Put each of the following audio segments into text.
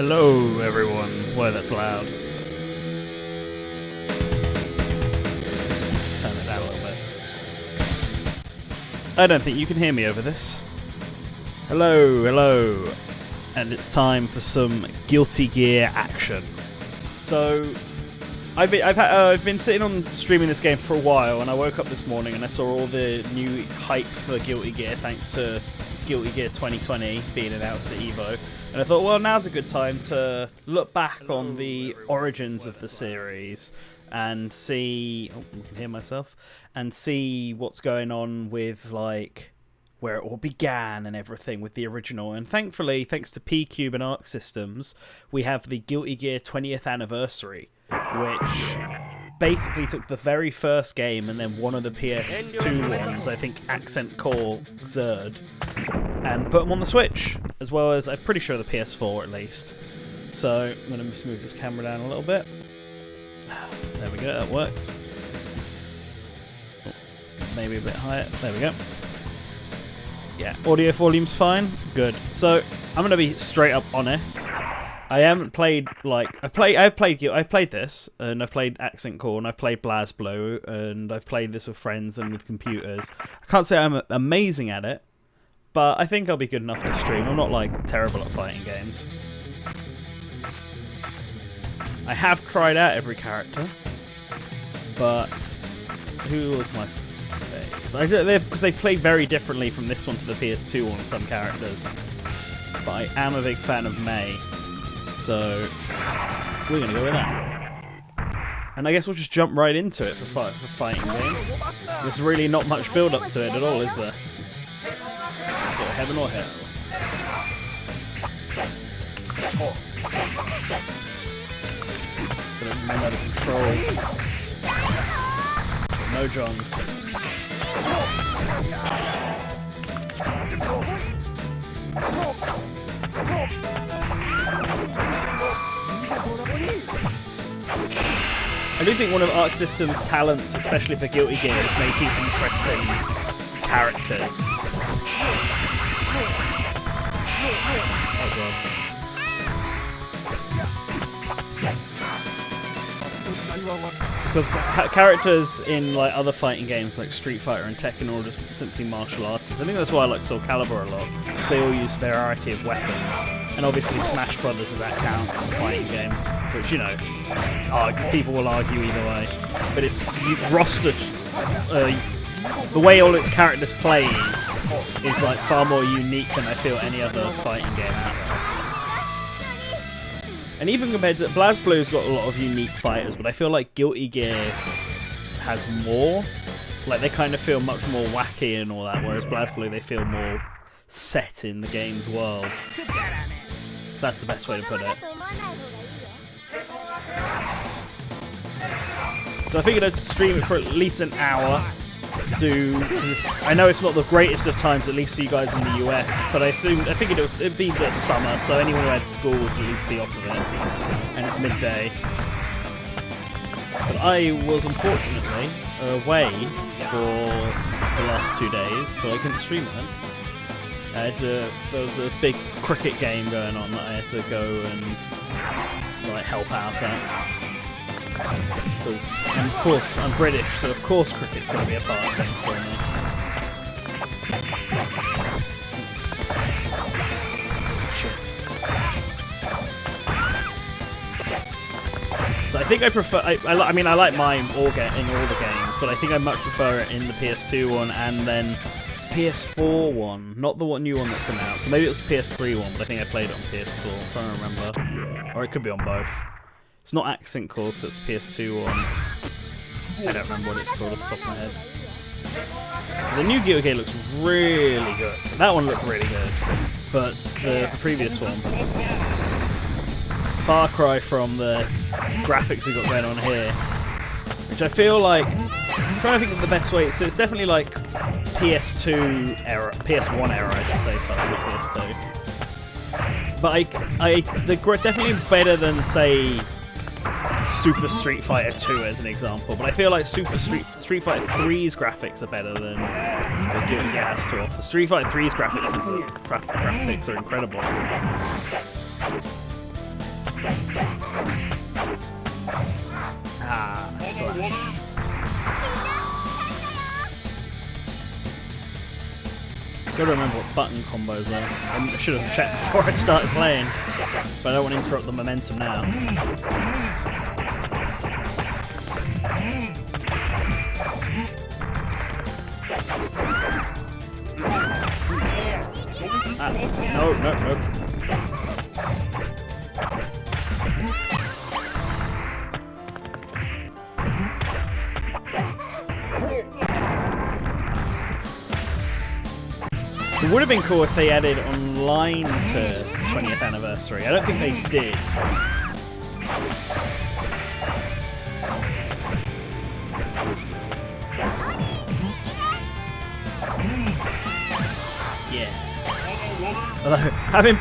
Hello, everyone. Whoa, that's loud. Turn it down a little bit. I don't think you can hear me over this. Hello, hello. And it's time for some Guilty Gear action. So, I've been sitting on streaming this game for a while, and I woke up this morning and I saw all the new hype for Guilty Gear thanks to Guilty Gear 2020 being announced at EVO. And I thought, well, now's a good time to look back on the origins of the series and see... Oh, I can hear myself. And see what's going on with, like, where it all began and everything with the original. And thankfully, thanks to P-Cube and Arc Systems, we have the Guilty Gear 20th anniversary, which basically took the very first game and then one of the PS2 ones, I think Accent Core Xrd, and put them on the Switch, as well as, I'm pretty sure, the PS4 at least. So, I'm going to just move this camera down a little bit. There we go, that works. Oh, maybe a bit higher. There we go. Yeah, audio volume's fine. Good. So, I'm going to be straight up honest. I haven't played, like, I've played this, and I've played Accent Core, and I've played BlazBlue, and I've played this with friends and with computers. I can't say I'm amazing at it, but I think I'll be good enough to stream. I'm not, like, terrible at fighting games. I have tried out every character, but who was my favourite? Because they play very differently from this one to the PS2 one, some characters. But I am a big fan of Mei. So, we're going to go with that. And I guess we'll just jump right into it for fighting game. There's really not much build-up to it at all, is there? Let's go heaven or hell. Gotta remember the controls. No Johns. I do think one of Arc Systems' talents, especially for Guilty Gear, is making interesting characters. Oh god. Because characters in like other fighting games like Street Fighter and Tekken are just simply martial artists. I think that's why I like Soul Calibur a lot, because they all use a variety of weapons. And obviously Smash Brothers, if that counts as a fighting game, which, you know, people will argue either way. But it's rostered. The way all its characters plays is like far more unique than I feel any other fighting game out there. And even compared to BlazBlue's got a lot of unique fighters, but I feel like Guilty Gear has more. Like, they kind of feel much more wacky and all that, whereas BlazBlue, they feel more set in the game's world. That's the best way to put it. So I figured I'd stream it for at least an hour. I know it's not the greatest of times, at least for you guys in the US, but I figured it'd be the summer, so anyone who had school would at least be off of it. And it's midday. But I was unfortunately away for the last 2 days, so I couldn't stream it then. There was a big cricket game going on that I had to go and like help out at. Because, of course, I'm British, so of course cricket's going to be a part of things for me. Shit. So I think I prefer... I mean, I like mine in all the games, but I think I much prefer it in the PS2 one and then PS4 one, not the new one that's announced. Maybe it was the PS3 one, but I think I played it on PS4. I'm trying to remember. Or it could be on both. It's not Accent Core, because it's the PS2 one. I don't remember what it's called off the top of my head. The new Guilty Gear looks really good. That one looked really good. But the previous one, far cry from the graphics we've got going on here. Which I feel like... I'm trying to think of the best way. So it's definitely like PS2 era, PS1 era, I should say, sorry, not PS2. But they're definitely better than, say, Super Street Fighter 2 as an example. But I feel like Street Fighter 3's graphics are better than what Guilty Gear has to offer. Street Fighter 3's graphics are incredible. Ah, slash. Gotta remember what button combos are. I should have checked before I started playing, but I don't want to interrupt the momentum now. Ah, no. It would have been cool if they added online to 20th anniversary. I don't think they did. Yeah. Although having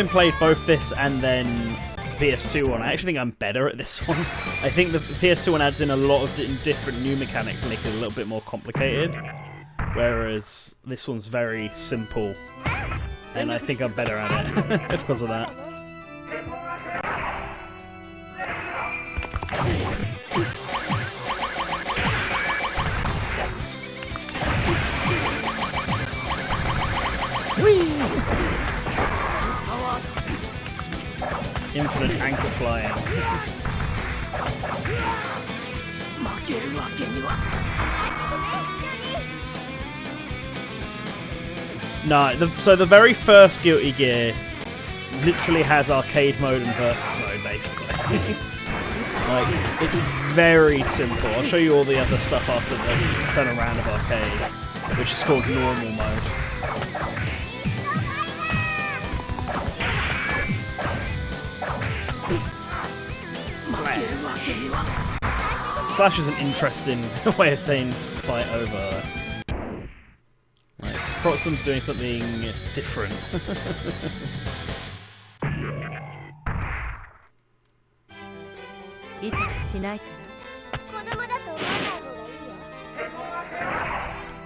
played both this and then the PS2 one, I actually think I'm better at this one. I think the PS2 one adds in a lot of different new mechanics and make it a little bit more complicated. Whereas this one's very simple, and I think I'm better at it because of that. Whee! Infinite anchor flying. No, so the very first Guilty Gear literally has arcade mode and versus mode, basically. Like, it's very simple. I'll show you all the other stuff after they've done a round of arcade, which is called normal mode. Slash. Slash is an interesting way of saying fight over. Props them for doing something different.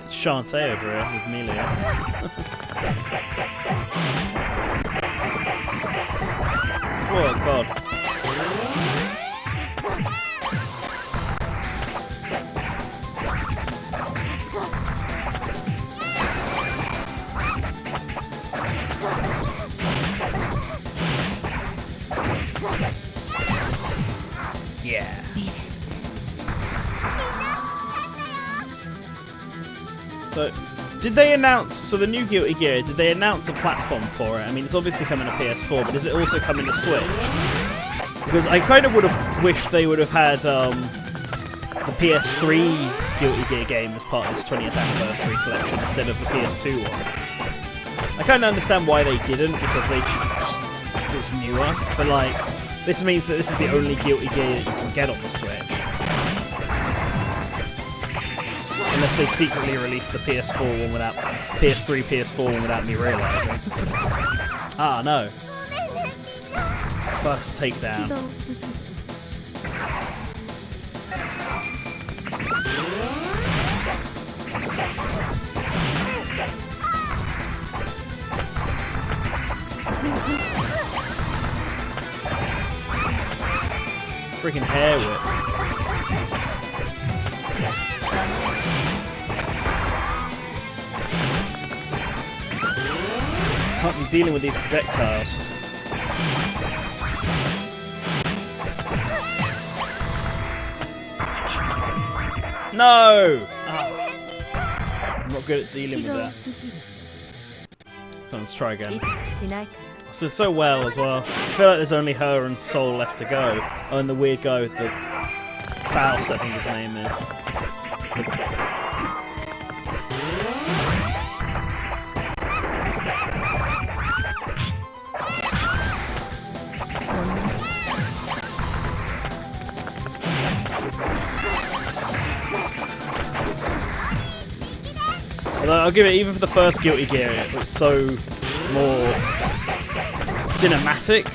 It's Shantae over here with Melia. Oh god. Yeah. So, did they announce... So the new Guilty Gear, did they announce a platform for it? I mean, it's obviously coming to PS4, but does it also come into Switch? Because I kind of would have wished they would have had the PS3 Guilty Gear game as part of this 20th anniversary collection instead of the PS2 one. I kind of understand why they didn't, because it's newer, but like... This means that this is the only Guilty Gear that you can get on the Switch. Unless they secretly released the PS4 one without... PS3, PS4 one without me realising. Ah, no. First takedown. Freaking hair whip. Can't be dealing with these projectiles. No! Oh. I'm not good at dealing with that. Come on, let's try again. So it's so well as well. I feel like there's only her and Soul left to go. Oh, and the weird guy with the Faust, I think his name is. Although I'll give it, even for the first Guilty Gear, it's so more cinematic.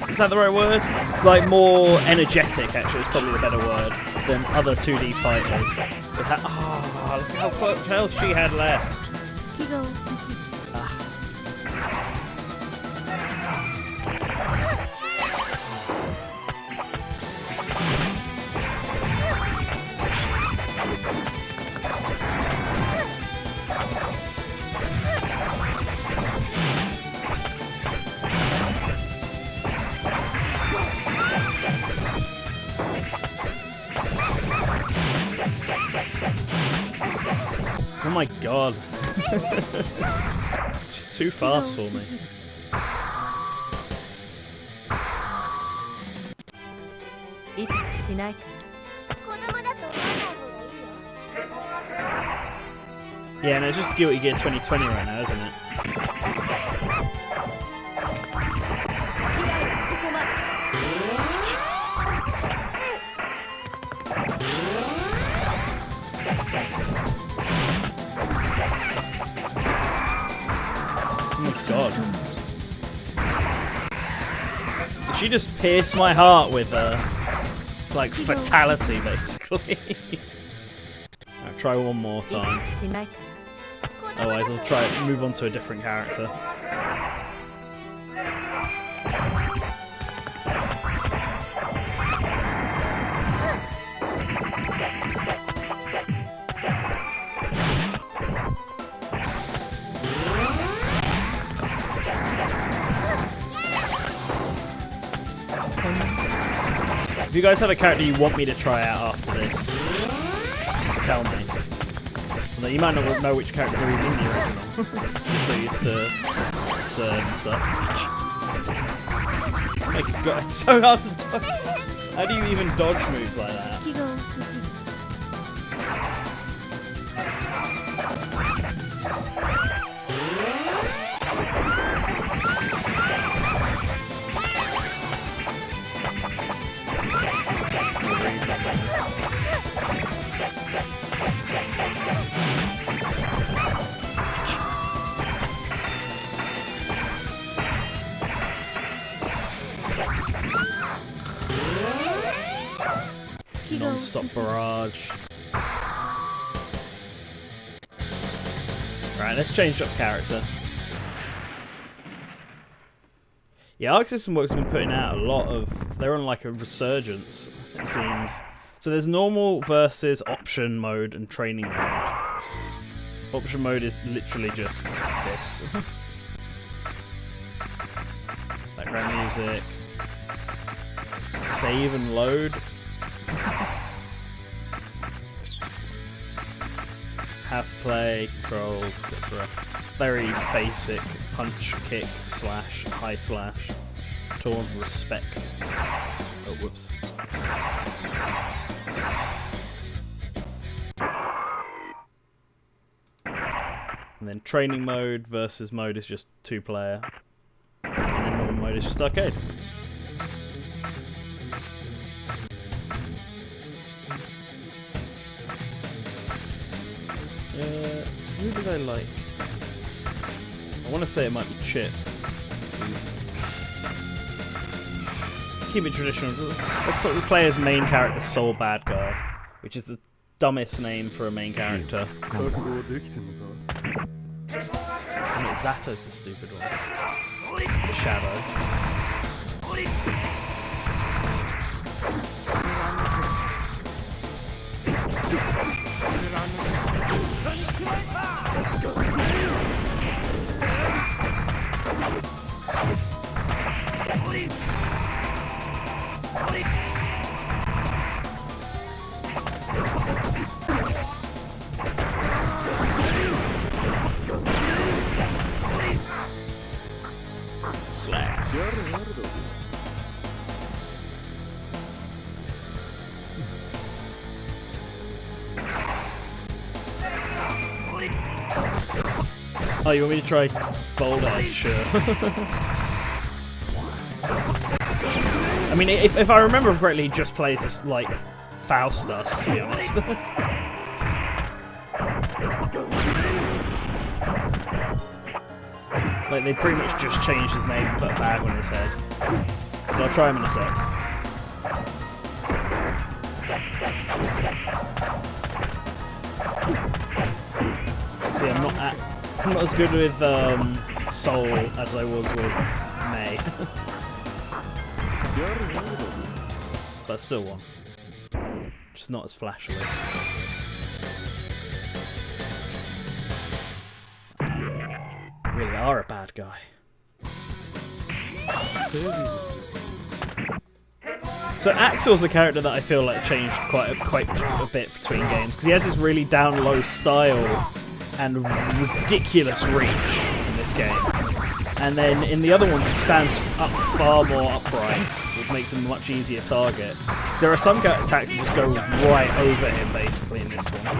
Is that the right word? It's like more energetic, actually, it's probably the better word, than other 2D fighters. Look how much else she had left. my god. She's too fast for me. Yeah, no, it's just Guilty Gear 2020 right now, isn't it? Oh my god. Did she just pierce my heart with like fatality, basically? I'll try one more time. Otherwise I'll try and move on to a different character. If you guys have a character you want me to try out after this, tell me. Although you might not know which characters are even in the original. I'm so used to and stuff. Oh my god, it's so hard to dodge. How do you even dodge moves like that? Non-stop barrage. Right, let's change up character. Yeah, Arc System Works have been putting out a lot of... They're on like a resurgence, it seems. So there's normal versus option mode and training mode. Option mode is literally just this. Background music. Save and load. How to play, controls, etc. Very basic punch, kick, slash, high slash, taunt, respect. Oh, whoops. And then training mode versus mode is just 2-player. And then normal mode is just arcade. Who did I like? I want to say it might be Chip. Keep it traditional. Let's play as main character Soul Bad Guy, which is the dumbest name for a main character. Zato's the stupid one. The Shadow. Slap. Oh, you want me to try Bold Edge? Sure. I mean, if I remember correctly, he just plays as, like, Faustus, to be honest. Like, they pretty much just changed his name and put a bag on his head. But I'll try him in a sec. See, I'm not as good with Soul as I was with May. But still won. Just not as flashily. Really are a bad guy. So Axel's a character that I feel like changed quite a bit between games because he has this really down low style and ridiculous reach in this game. And then in the other ones, he stands up far more upright, which makes him a much easier target. So there are some attacks that just go right over him, basically, in this one,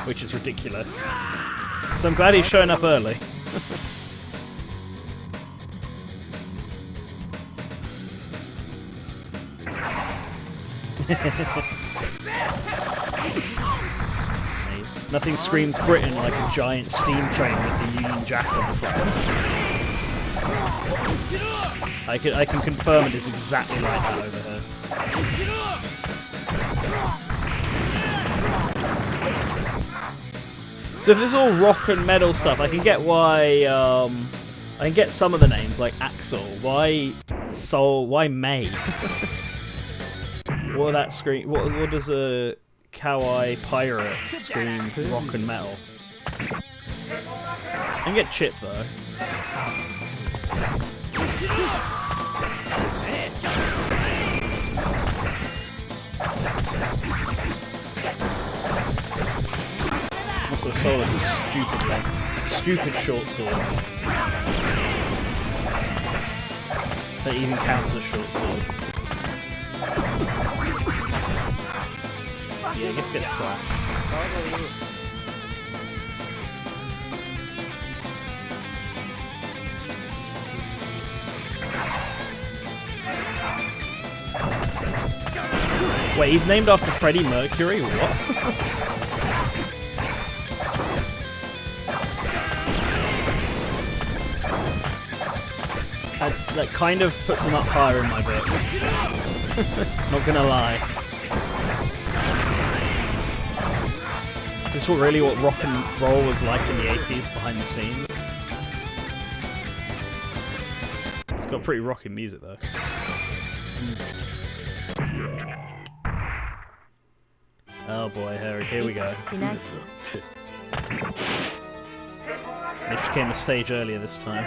which is ridiculous. So I'm glad he's showing up early. Nothing screams Britain like a giant steam train with the Union Jack on the front. I can confirm it is exactly like that over here. So if it's all rock and metal stuff, I can get why. I can get some of the names like Axel. Why Soul? Why May? What that scream? What does a kawaii pirate scream? Rock and metal. I can get Chip though. Also, Soul is a stupid short sword. That even counts as short sword. Yeah, I guess get slashed. Wait, he's named after Freddie Mercury? What? That kind of puts him up higher in my books. Not gonna lie. Is this really what rock and roll was like in the 80s behind the scenes? It's got pretty rocking music though. Oh boy, here we go. They just came to stage earlier this time.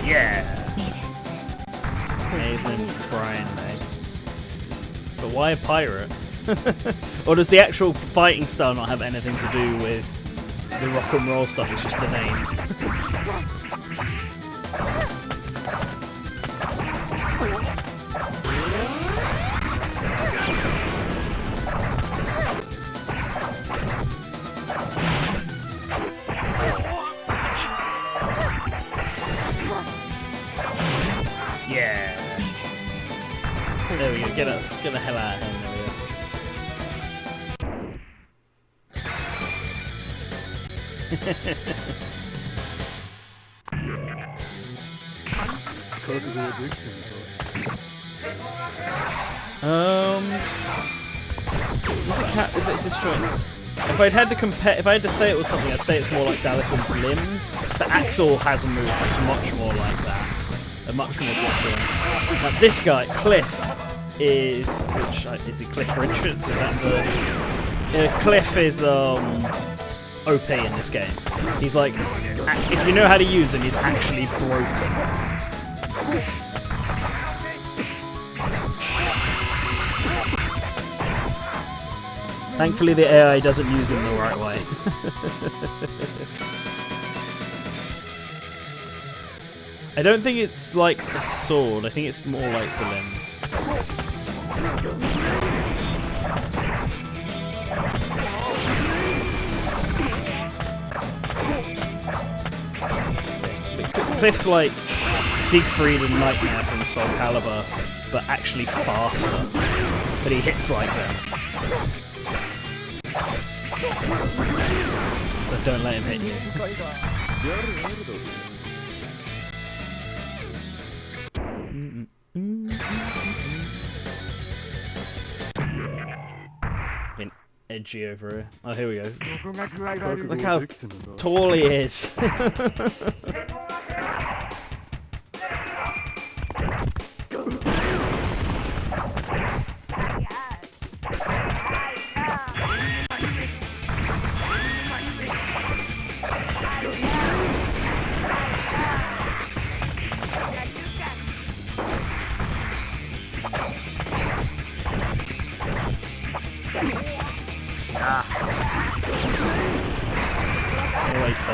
Yeah! Amazing Brian May. But why a pirate? Or does the actual fighting style not have anything to do with the rock and roll stuff? It's just the names. Yeah. There we go. Get the hell out of here. There we go. Is it disjoint? If I'd had to compare, if I had to say it was something, I'd say it's more like Dallason's limbs. But Axel has a move that's much more like that, a much more disjoint. Now this guy, Cliff, is he Cliff Richards? Is that the Cliff is OP in this game. He's like, if you know how to use him, he's actually broken. Thankfully the AI doesn't use him the right way. I don't think it's like a sword, I think it's more like the limbs. Cliff's like Siegfried and Nightmare from Soul Calibur, but actually faster. But he hits like them. So don't let him hit you. Been edgy over here. Oh, here we go. Look how tall he is.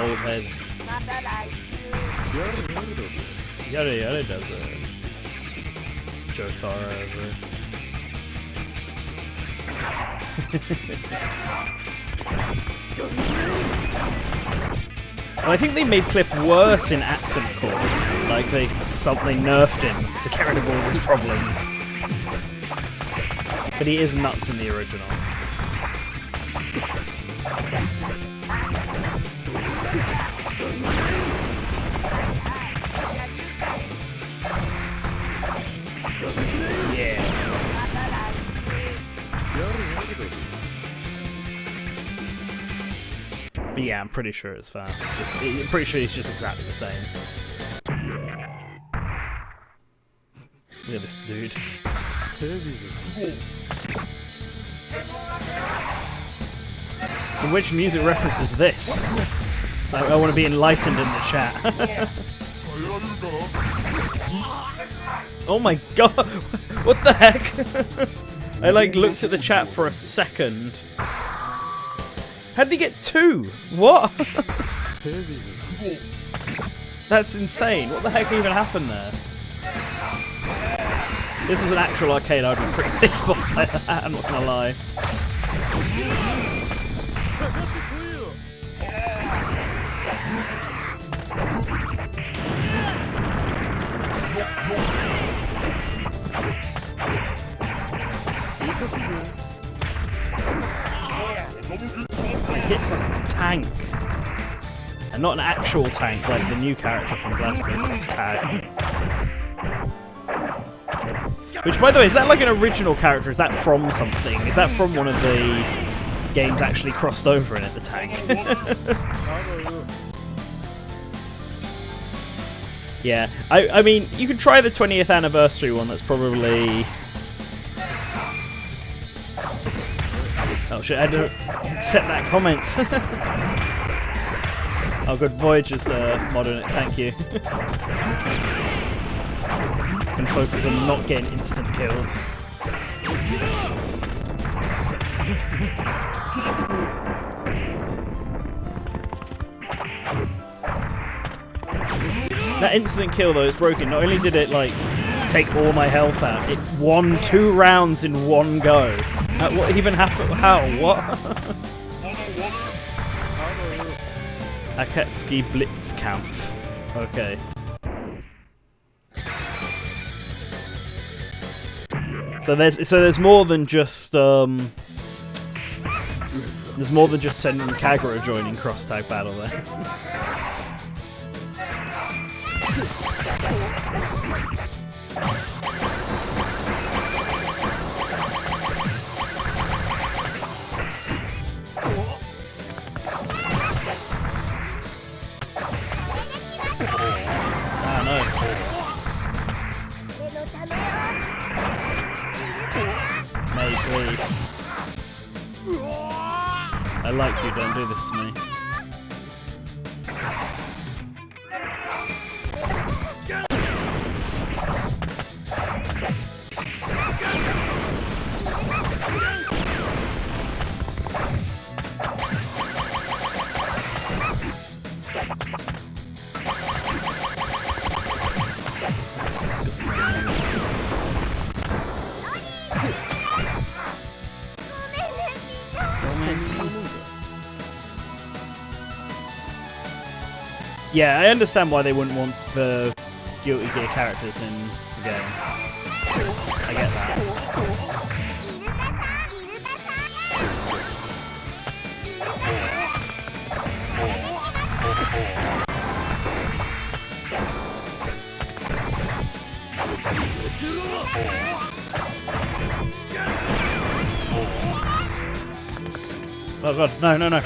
old head. Yada Yada does it. It's Jotaro over it. Well, I think they made Cliff worse in Accent Core. Like they nerfed him to get rid of all his problems. But he is nuts in the original. Yeah. But yeah, I'm pretty sure it's fine. I'm pretty sure he's just exactly the same. Look at this dude. So which music reference is this? So I want to be enlightened in the chat. Oh my god! What the heck? I like looked at the chat for a second. How did he get 2? What? That's insane. What the heck even happened there? If this was an actual arcade, I'd be pretty pissed off by that, I'm not gonna lie. It hits like a tank. And not an actual tank like the new character from Blasphemy Cross Tag. Which, by the way, is that like an original character? Is that from something? Is that from one of the games actually crossed over in it, the tank? Yeah, I mean, you could try the 20th anniversary one, that's probably... Oh shit, I don't accept that comment. Oh good, Voyage is the mod in it, thank you. Can focus on not getting instant killed. That instant kill though is broken. Not only did it like take all my health out, it won 2 rounds in one go. What even happened? How? What? Akatsuki Blitzkampf. Okay. So there's more than just sending Kagura joining cross tag battle there. May, please. I like you, don't do this to me. Yeah, I understand why they wouldn't want the Guilty Gear characters in the game. I get that. Oh god, no, no, no.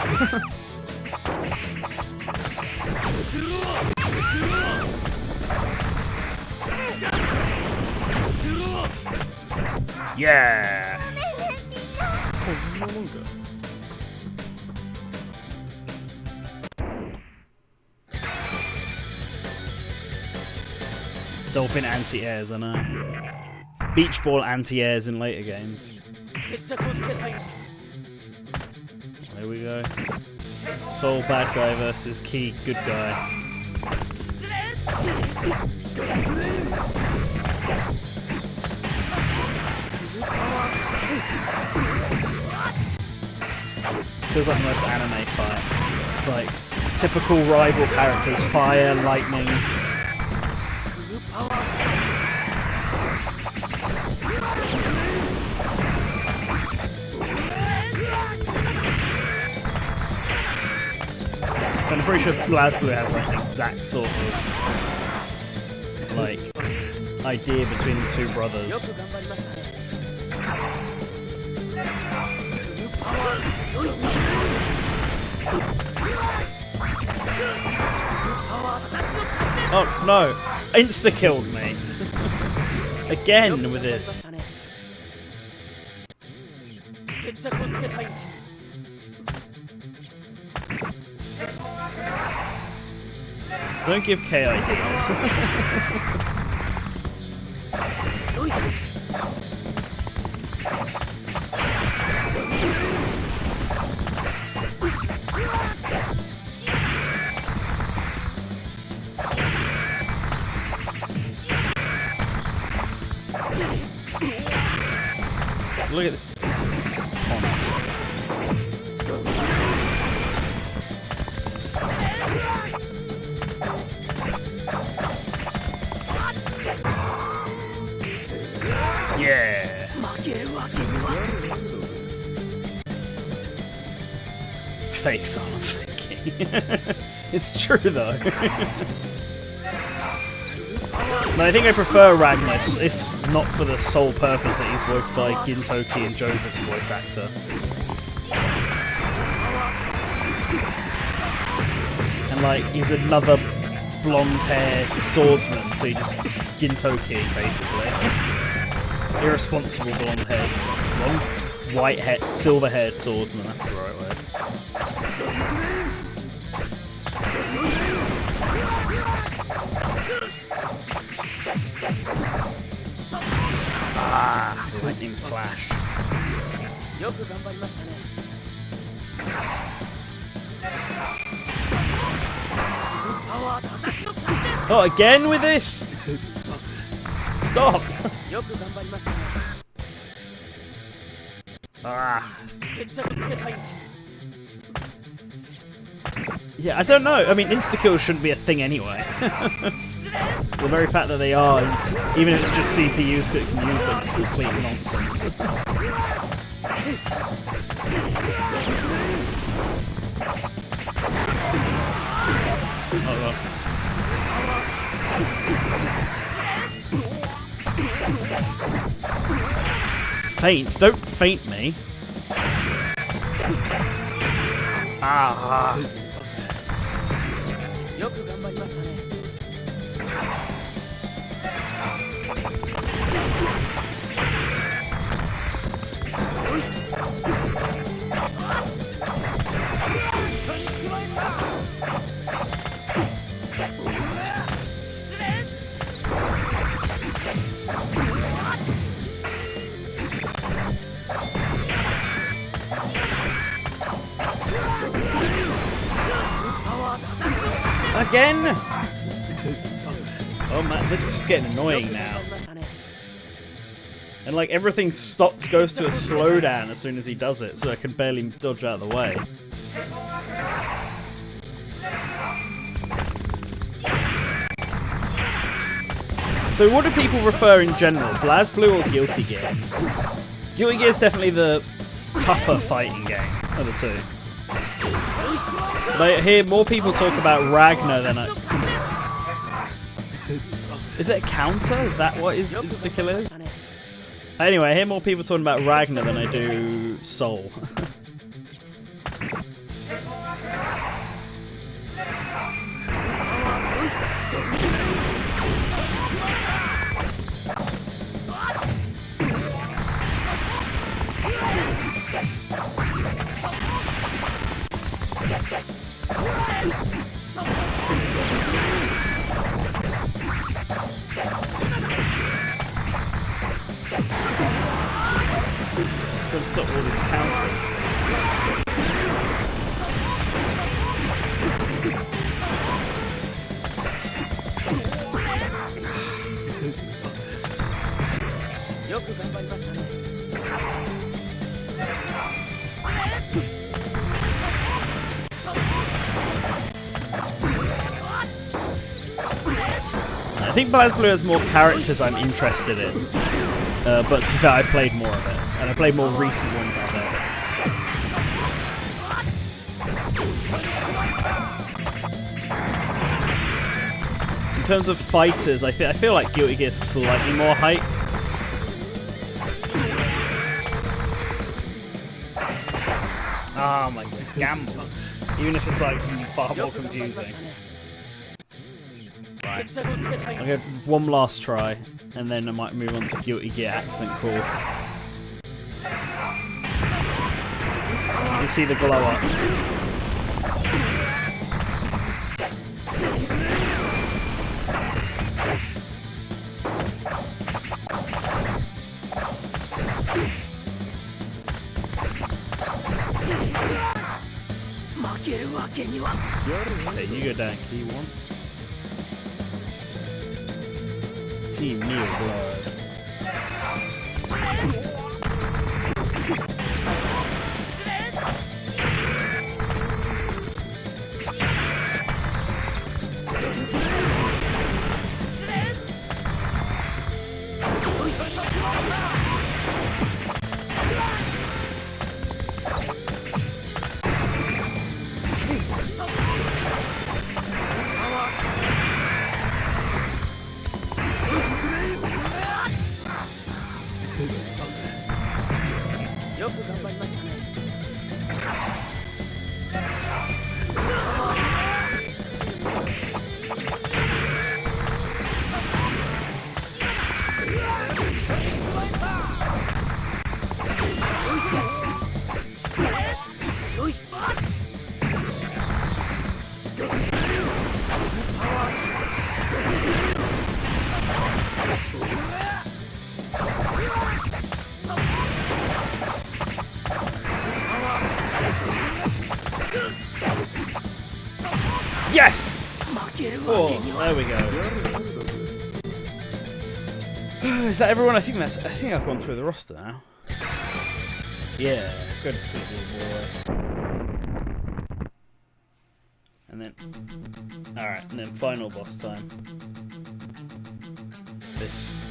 Yeah! Dolphin anti-airs, I know. Beach ball anti-airs in later games. There we go. Soul bad guy versus Key good guy. This feels like the most anime fight. It's like typical rival characters: fire, lightning. I'm pretty sure BlazBlue has like an exact sort of like idea between the two brothers. Oh no! Insta-killed me! Again with this. Don't give K ideas. Look at this. Yeah. Fake son of faking. It's true though. No, I think I prefer Ragnus, if not for the sole purpose that he's voiced by Gintoki and Joseph's voice actor. And like, he's another blonde-haired swordsman, so he just Gintoki basically. Irresponsible blonde-haired, white-haired, silver-haired swordsman. That's the right word. Ah, lightning slash. Oh, again with this? Stop! Ah. Yeah, I don't know. I mean, insta-kills shouldn't be a thing anyway. So the very fact that they are, even if it's just CPUs that can use them, it's complete nonsense. Oh, Feint? Don't feint me. Ah. Again? Oh man, this is just getting annoying now. And like everything stops, goes to a slowdown as soon as he does it, so I can barely dodge out of the way. So what do people prefer in general, BlazBlue or Guilty Gear? Guilty Gear is definitely the tougher fighting game of the two. But I hear more people talk about Ragnar than I... Is it a counter? Is that what his insta-kill is? Anyway, I hear more people talking about Ragnar than I do Soul. It's going to stop all these counters. I think BlazBlue has more characters I'm interested in, but to be fair, I've played more of it, and I played more recent ones of it. In terms of fighters, I feel like Guilty Gear is slightly more hype. Ah, my gamble. Even if it's like far more confusing. Right. I'll give one last try, and then I might move on to Guilty Gear Accent Call. You can see the glow up. There you go, Dan Key once. Team Neo Blood. Yes! Oh, there we go. Is that everyone? I think I've gone through the roster now. Yeah, go to sleep, little boy. And then, alright, and then final boss time. This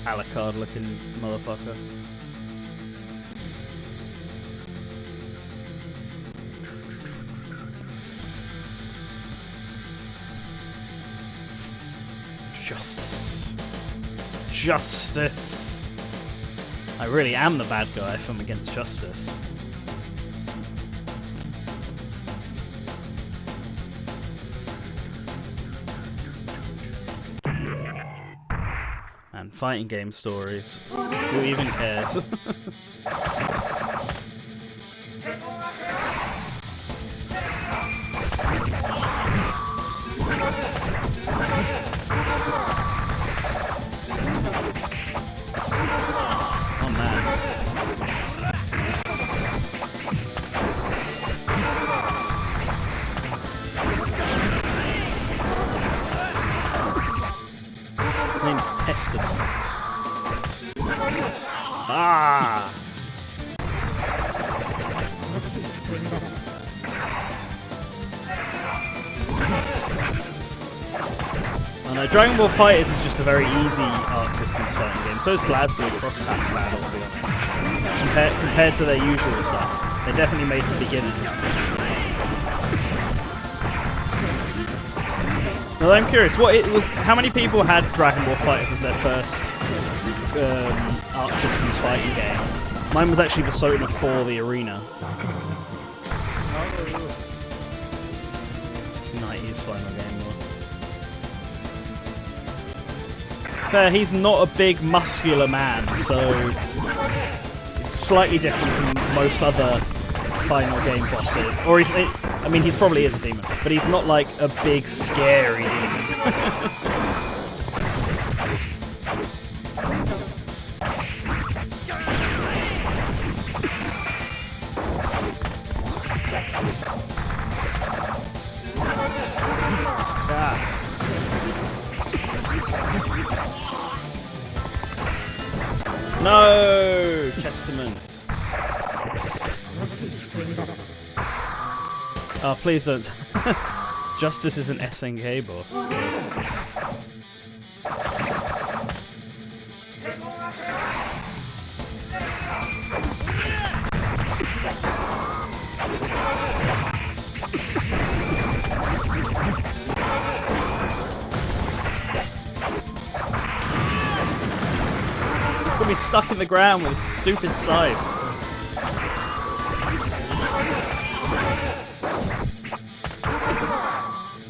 Alucard looking motherfucker. Justice. Justice. I really am the bad guy if I'm against justice. And fighting game stories. Who even cares? His name's Testament. Ah! I know, Dragon Ball FighterZ is just a very easy Arc Systems fighting game. So is BlazBlue Cross-Tap Battle, to be honest. Compared to their usual stuff. They're definitely made for beginners. Now I'm curious, how many people had Dragon Ball FighterZ as their first Arc Systems fighting game? Mine was actually Persona 4 The Arena. 90s final game was. Fair, he's not a big muscular man, so it's slightly different from most other final game bosses. Or I mean, he probably is a demon, but he's not like a big, scary demon. No! Testament. Oh, please don't. Justice is an SNK boss. He's gonna be stuck in the ground with his stupid scythe.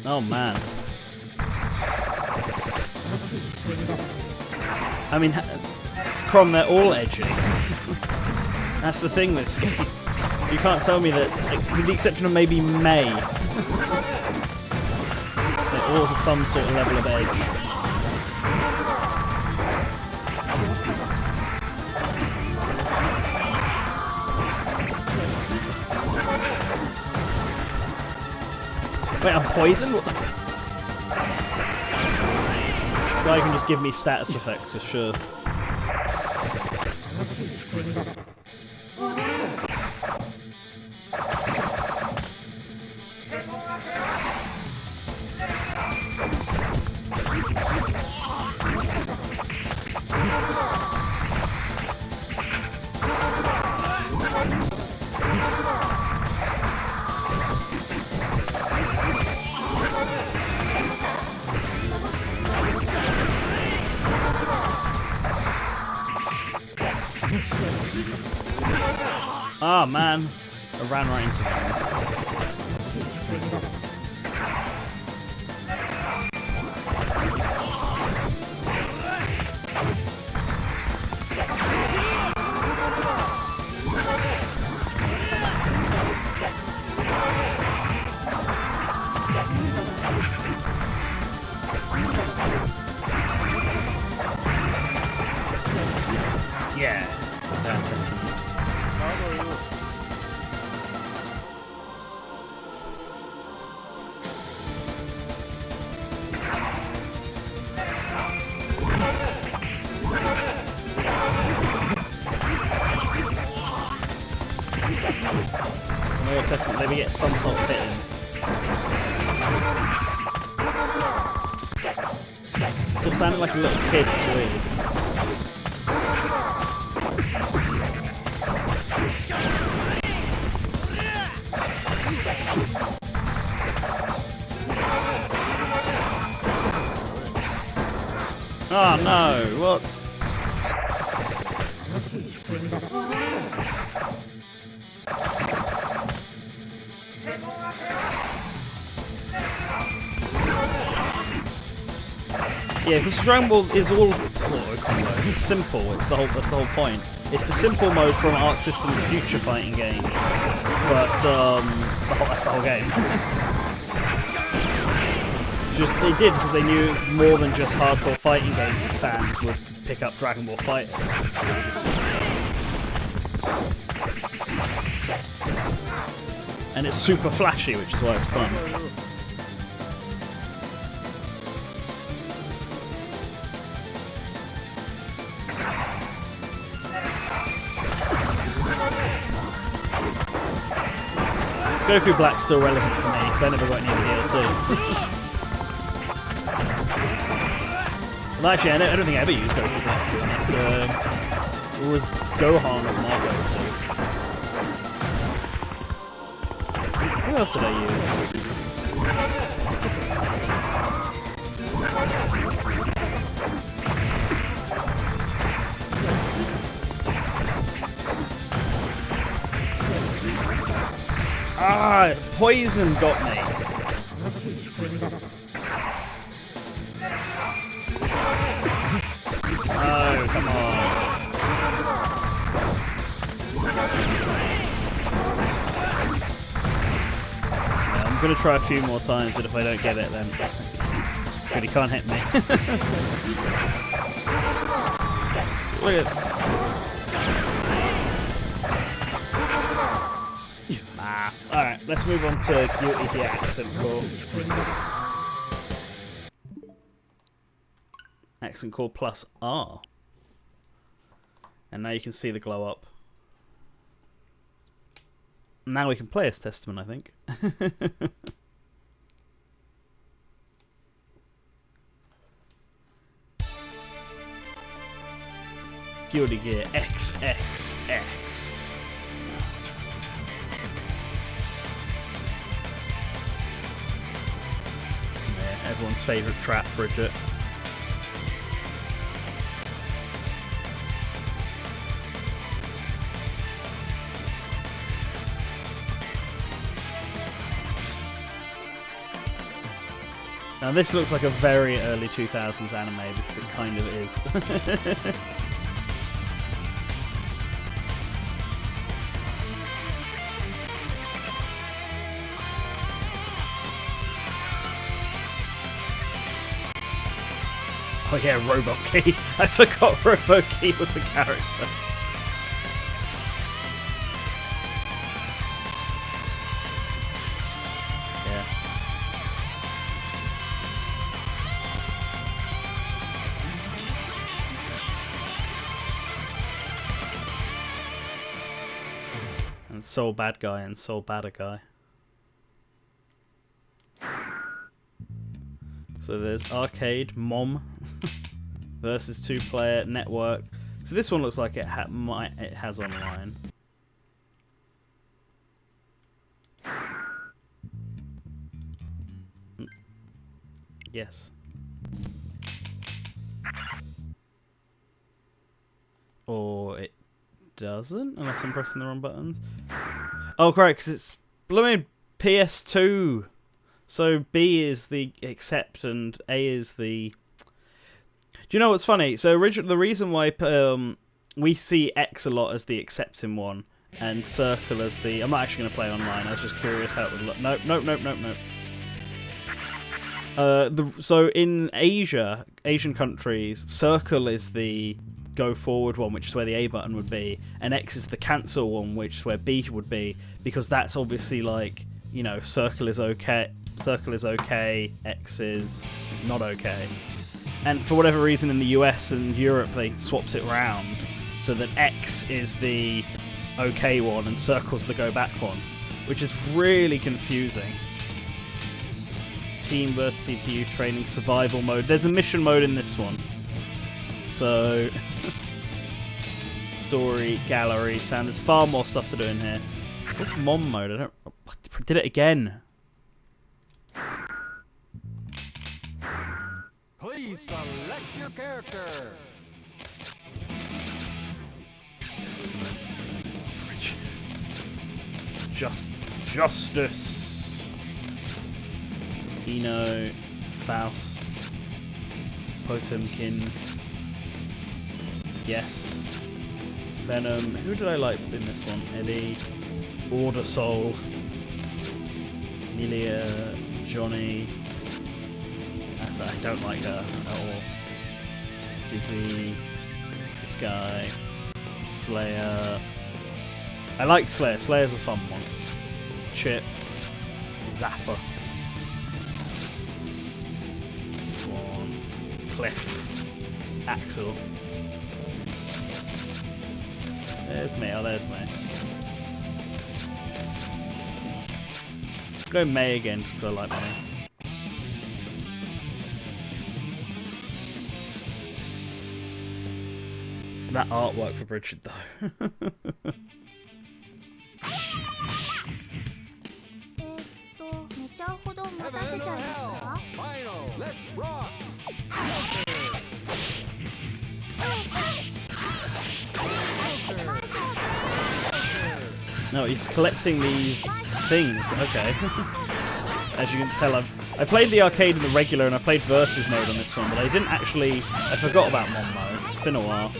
Oh man. I mean, it's Crom, they're all edgy. That's the thing with this game. You can't tell me that, with the exception of maybe May, they're all to some sort of level of edge. Wait, I'm poisoned? What the... This guy can just give me status effects for sure. Ah, man. I ran right into him. Yeah. Damn Testament. Oh, Testament, maybe get some sort of hit in. Sort of sounded like a little kid, it's weird. Oh no, what? Yeah, because Dragon Ball is all combo. It's simple. That's the whole point. It's the simple mode from Arc System's future fighting games, but that's the whole game. Just they did because they knew more than just hardcore fighting game fans would pick up Dragon Ball Fighters. And it's super flashy, which is why it's fun. Goku Black's still relevant for me because I never got any of the DLC. Well, actually, I don't think I ever used Goku Black, to be honest. It was Gohan as my go-to. Who else did I use? Ah, poison got me. Oh, come on. Yeah, I'm gonna try a few more times, but if I don't get it, then but he can't hit me. Look at that. Alright, let's move on to Guilty Gear Accent Core. Accent Core plus R. And now you can see the glow up. Now we can play as Testament, I think. Guilty Gear XXX. Yeah, everyone's favourite trap, Bridget. Now this looks like a very early 2000s anime because it kind of is. Oh yeah, Robot Key. I forgot Robot Key was a character. Yeah. And Soul Bad Guy and Soul Badder Guy. So there's arcade, mom, versus 2-player network. So this one looks like it has online. Yes. Or it doesn't, unless I'm pressing the wrong buttons. Oh, correct, because it's blooming PS2. So B is the accept and A is the... Do you know what's funny? So the reason why we see X a lot as the accepting one and Circle as the... I'm not actually going to play online. I was just curious how it would look. Nope. So in Asian countries, Circle is the go forward one, which is where the A button would be, and X is the cancel one, which is where B would be, because that's obviously like, you know, Circle is okay, X is not okay. And for whatever reason in the US and Europe they swapped it round so that X is the okay one and Circle's the go back one, which is really confusing. Team versus CPU training survival mode. There's a mission mode in this one. So story, gallery, sound. There's far more stuff to do in here. What's mom mode? I did it again. Please select your character. Justice. Eno, Faust, Potemkin. Yes. Venom. Who did I like in this one? Eddie. Order Soul. Amelia. Johnny. I don't like her at all. Dizzy. This guy. Slayer. I liked Slayer. Slayer's a fun one. Chip. Zapper. Swan. Cliff. Axel. There's me. Oh, there's me. Go May again just because I like May. That artwork for Bridget, though. Heaven or hell? Final. Let's rock. No, he's collecting these things. Okay. As you can tell, I played the arcade and the regular, and I played versus mode on this one, but I didn't actually... I forgot about Mon mode. It's been a while.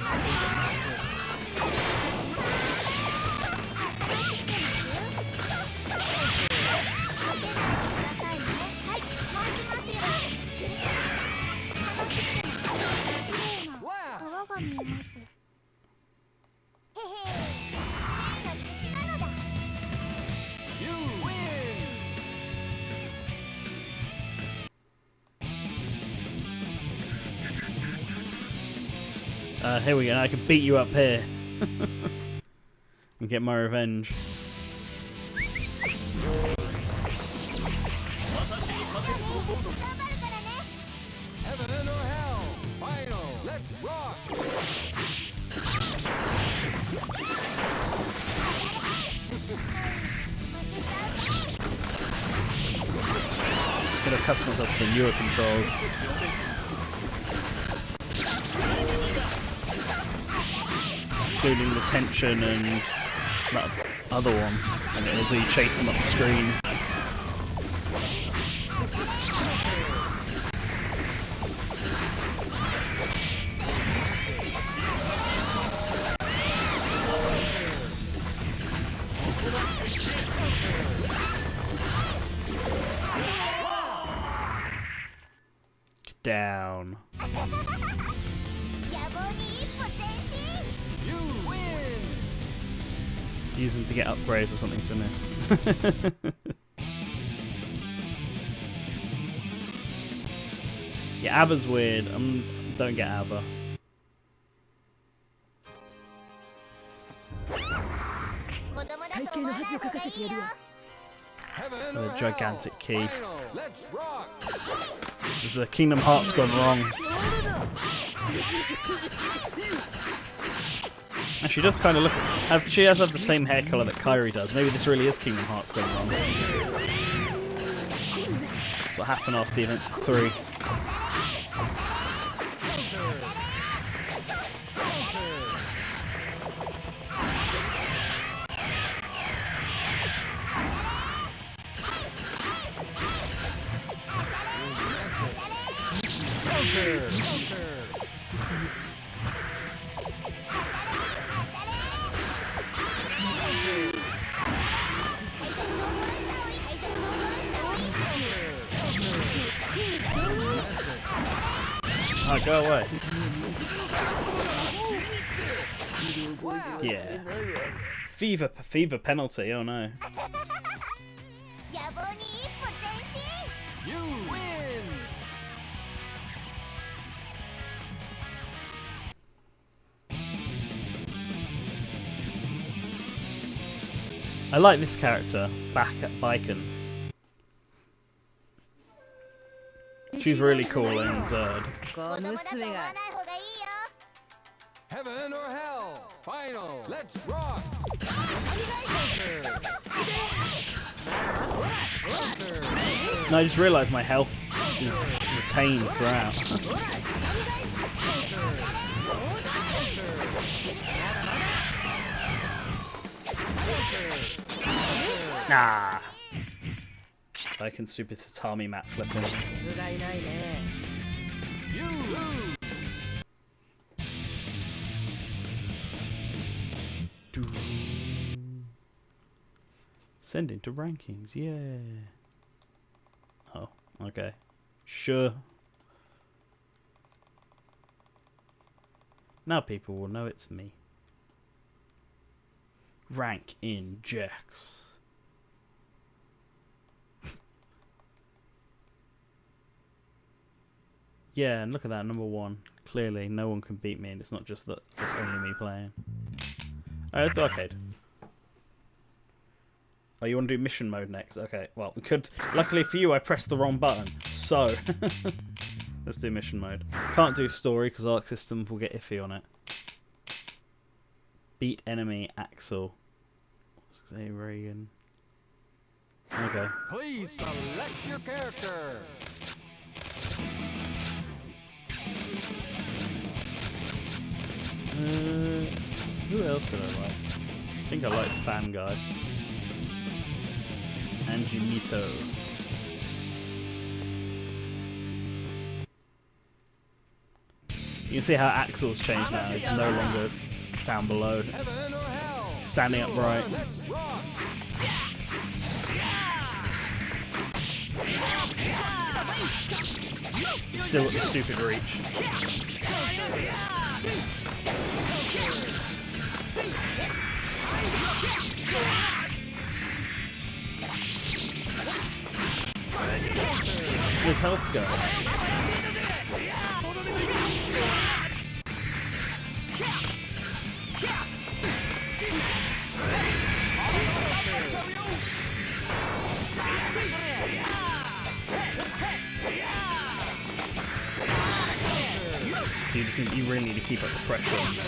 Here we go. I can beat you up here. and get my revenge. Heaven or hell. Final. Let's rock. Could have customized myself to the newer controls. Including the tension and that other one. And it was where you chase them up the screen. Down. You win. Use them to get upgrades or something to miss. Yeah, ABBA's weird. Don't get ABBA. Heaven The or gigantic key. hell. Let's rock. This is a Kingdom Hearts gone wrong. And she does kind of look. She does have the same hair colour that Kairi does. Maybe this really is Kingdom Hearts gone wrong. That's what happened after the events of 3. Oh, go away. Yeah. Fever penalty, oh no. You win. I like this character, back at Baiken. She's really cool in Zerd. Heaven or hell. Final. Let's rock. No, I just realised my health is retained throughout. Nah. I can super tatami mat flipping. You lose. Send into rankings, yeah. Oh, okay. Sure. Now people will know it's me. Rank in Jex. Yeah, and look at that, number 1. Clearly, no one can beat me, and it's not just that it's only me playing. Alright, let's do arcade. Oh, you want to do mission mode next? Okay, well, we could... Luckily for you, I pressed the wrong button. So, let's do mission mode. Can't do story, because Arc System will get iffy on it. Beat enemy Axel. Say Reagan. Okay. Please select your character. Who else did I like? I think I liked Fan Guy. Angelito. You can see how Axel's changed now. He's no longer down below. Heaven or hell. He's standing upright. Let's rock. He's still at the stupid reach. His health's going. you really need to keep up the pressure on him.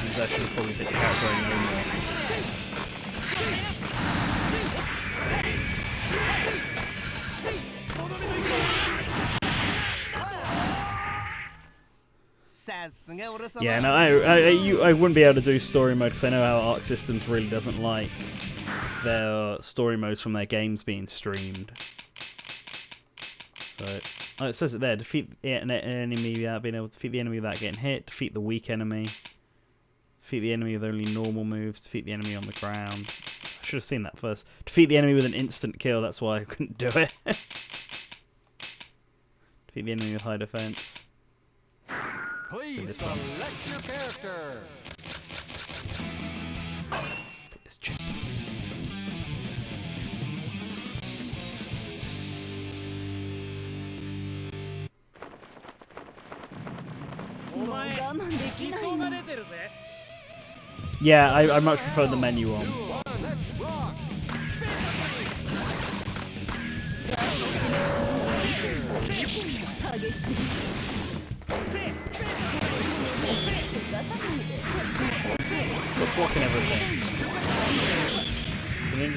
He's actually probably hit the character I know more. Yeah, no, I wouldn't be able to do story mode because I know how Arc Systems really doesn't like their story modes from their games being streamed. So, oh, it says it there: defeat an enemy without being able to defeat the enemy without getting hit, defeat the weak enemy, defeat the enemy with only normal moves, defeat the enemy on the ground. I should have seen that first. Defeat the enemy with an instant kill. That's why I couldn't do it. Defeat the enemy with high defense. Please select your character. Let's put this chip. Yeah, I much prefer the menu one. Let's rock. Stop blocking everything. I mean,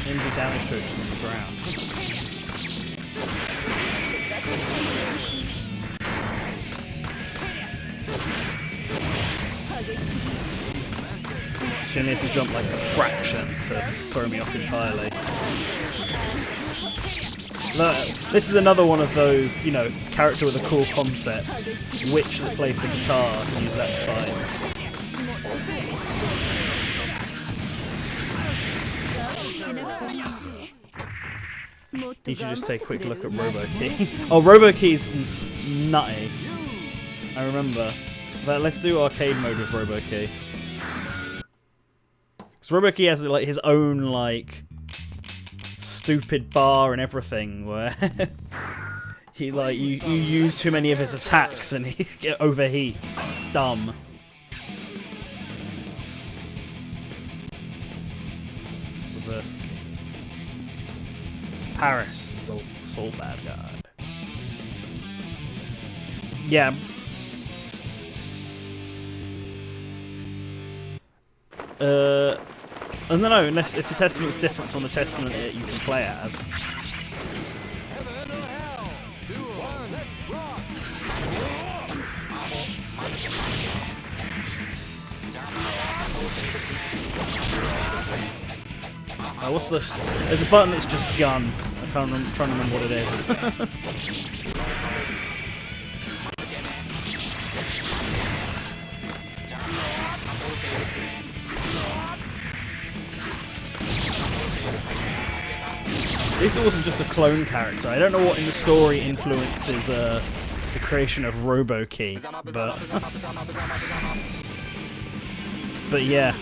enemy damage to it from the ground. She only has to jump like a fraction to throw me off entirely. Look, this is another one of those, you know, character with a cool concept. Witch that plays the guitar, use that to fight. You should just take a quick look at RoboKey. Oh, RoboKey's nutty. I remember. But let's do arcade mode with RoboKey. Because RoboKey has like his own like stupid bar and everything where he like you use too many of his attacks and he overheats. It's dumb. Reverse key. It's Paris, the soul bad guy. Yeah. I don't know, unless if the Testament's different from the Testament that you can play as. Heaven or hell. 2, 1, let's rock. What's this? There's a button that's just gun. I'm trying to remember what it is. This wasn't just a clone character. I don't know what in the story influences the creation of RoboKey, but yeah.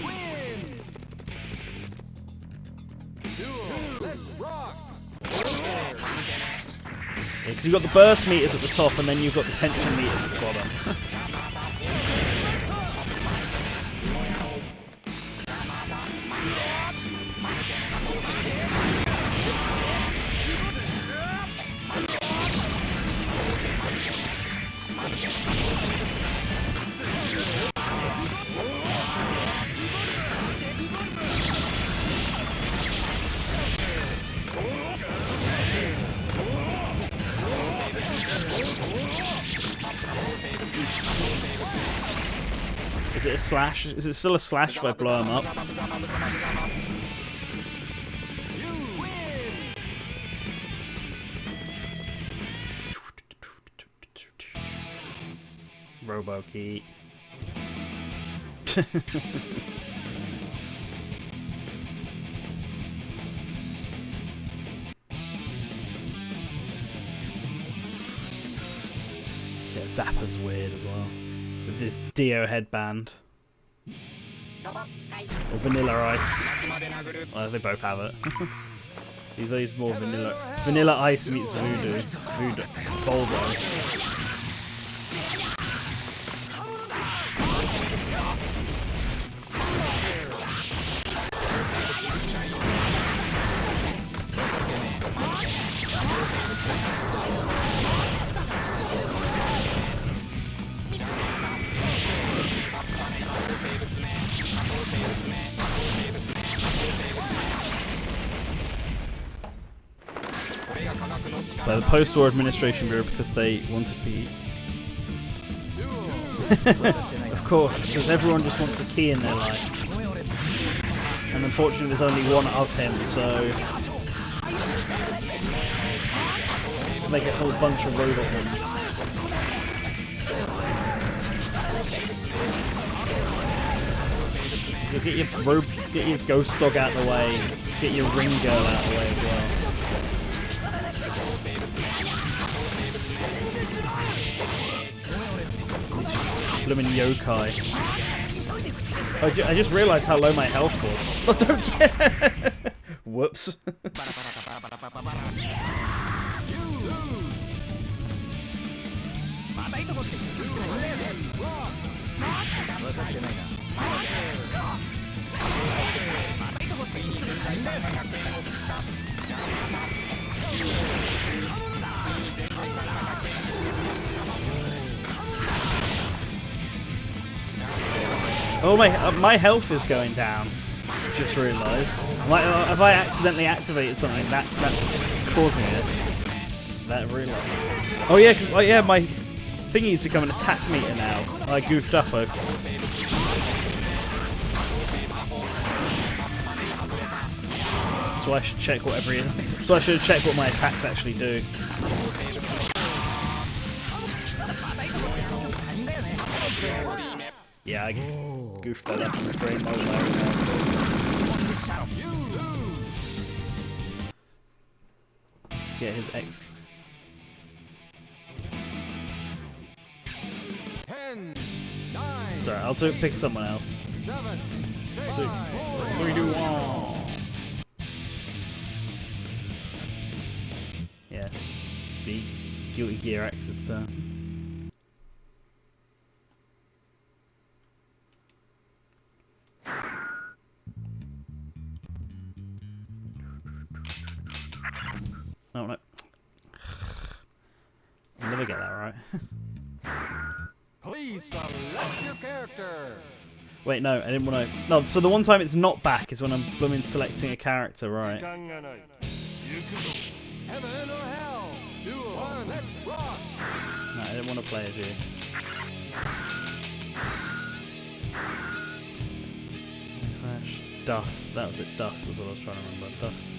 Because you've got the burst meters at the top and then you've got the tension meters at the bottom. Is it a slash? Is it still a slash if I blow him up? RoboKey. Yeah, Zappa's weird as well. With this Dio headband. Or Vanilla Ice. Well, they both have it. These more vanilla. Vanilla Ice meets Voodoo. Volvo. by the Postal Administration Bureau because they wanted to be... Of course, because everyone just wants a key in their life. And unfortunately there's only one of him, so... Just make a whole bunch of robot ones. You'll get your ghost dog out of the way, get your ring girl out of the way as well. Blooming yokai. Oh, I just realised how low my health was. Oh, don't get. Whoops. Oh, my health is going down. Just realised. Have I accidentally activated something that's causing it? That really. Oh yeah, because my thingy's become an attack meter now. I goofed up over. So I should check what So I should check what my attacks actually do. Yeah, I goofed that up and drained my own. Get his X. 10, 9, Sorry, I'll pick someone else. 7, 3, 2, 1. Yeah, the Guilty Gear X's turn. Oh no. I'll never get that right. Please select your character. Wait, no, I didn't want to. No, so the one time it's not back is when I'm blooming selecting a character, right? Heaven or hell. 2 or 1, let's rock. No, I didn't want to play as you. Flash. Dust. That was it. Dust is what I was trying to remember. Dust.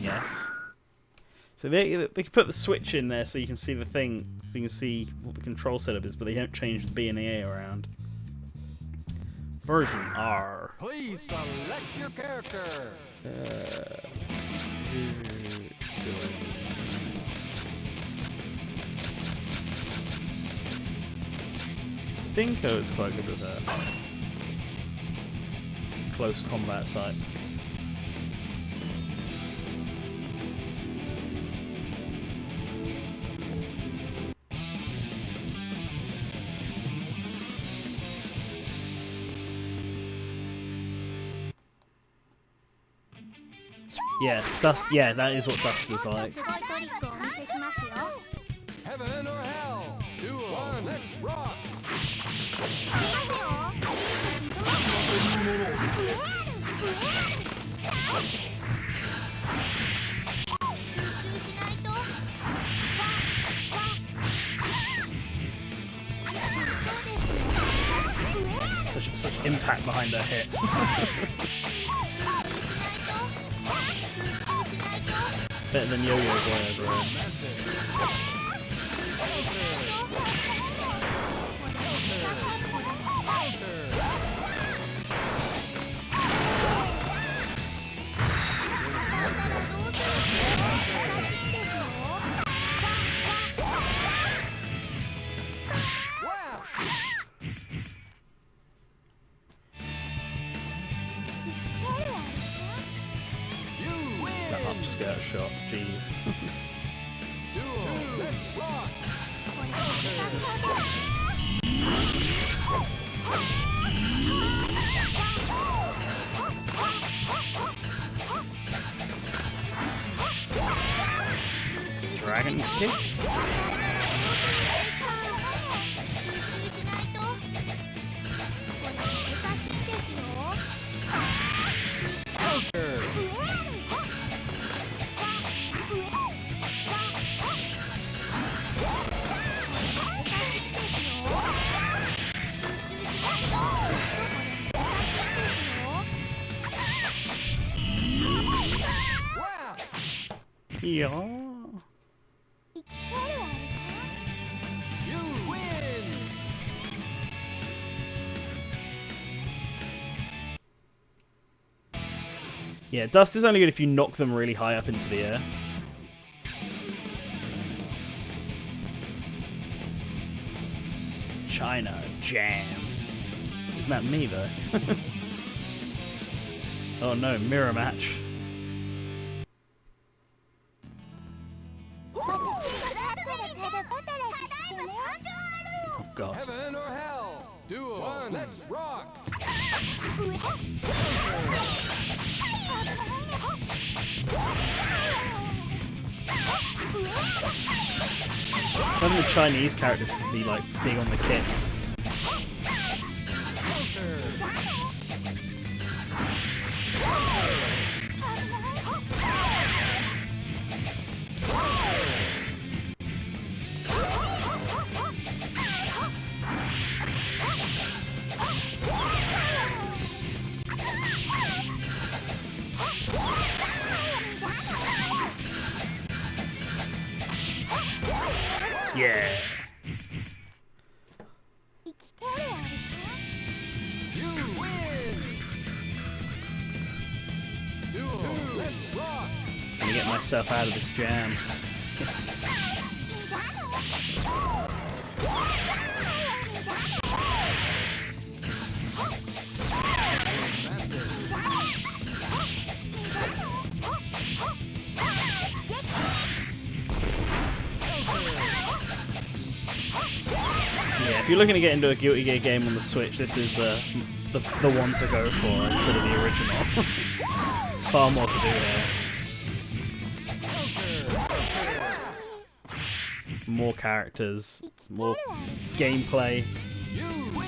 Yes. So they can put the switch in there so you can see the thing, so you can see what the control setup is, but they don't change the B and the A around. Version R. Please select your character. Finko is quite good with that. Close combat type. Yeah, Dust. Yeah, that is what Dust is like. Heaven or hell. 2 or 1, let's rock. Such impact behind her hits. Better than Yo-Yo Boy over here. That upskirt shot, jeez. Dragon kick? Yeah. You win! Yeah, dust is only good if you knock them really high up into the air. China Jam. Isn't that me, though? Oh no, mirror match. Oh god. Heaven or hell? Duel. One, let's rock! Some of the Chinese characters to be like big on the kicks. Yeah. You win! Duel. Let's rock! Gonna get myself out of this jam. Yeah, if you're looking to get into a Guilty Gear game on the Switch, this is the one to go for instead of the original. There's far more to do here. More characters, more gameplay. You win!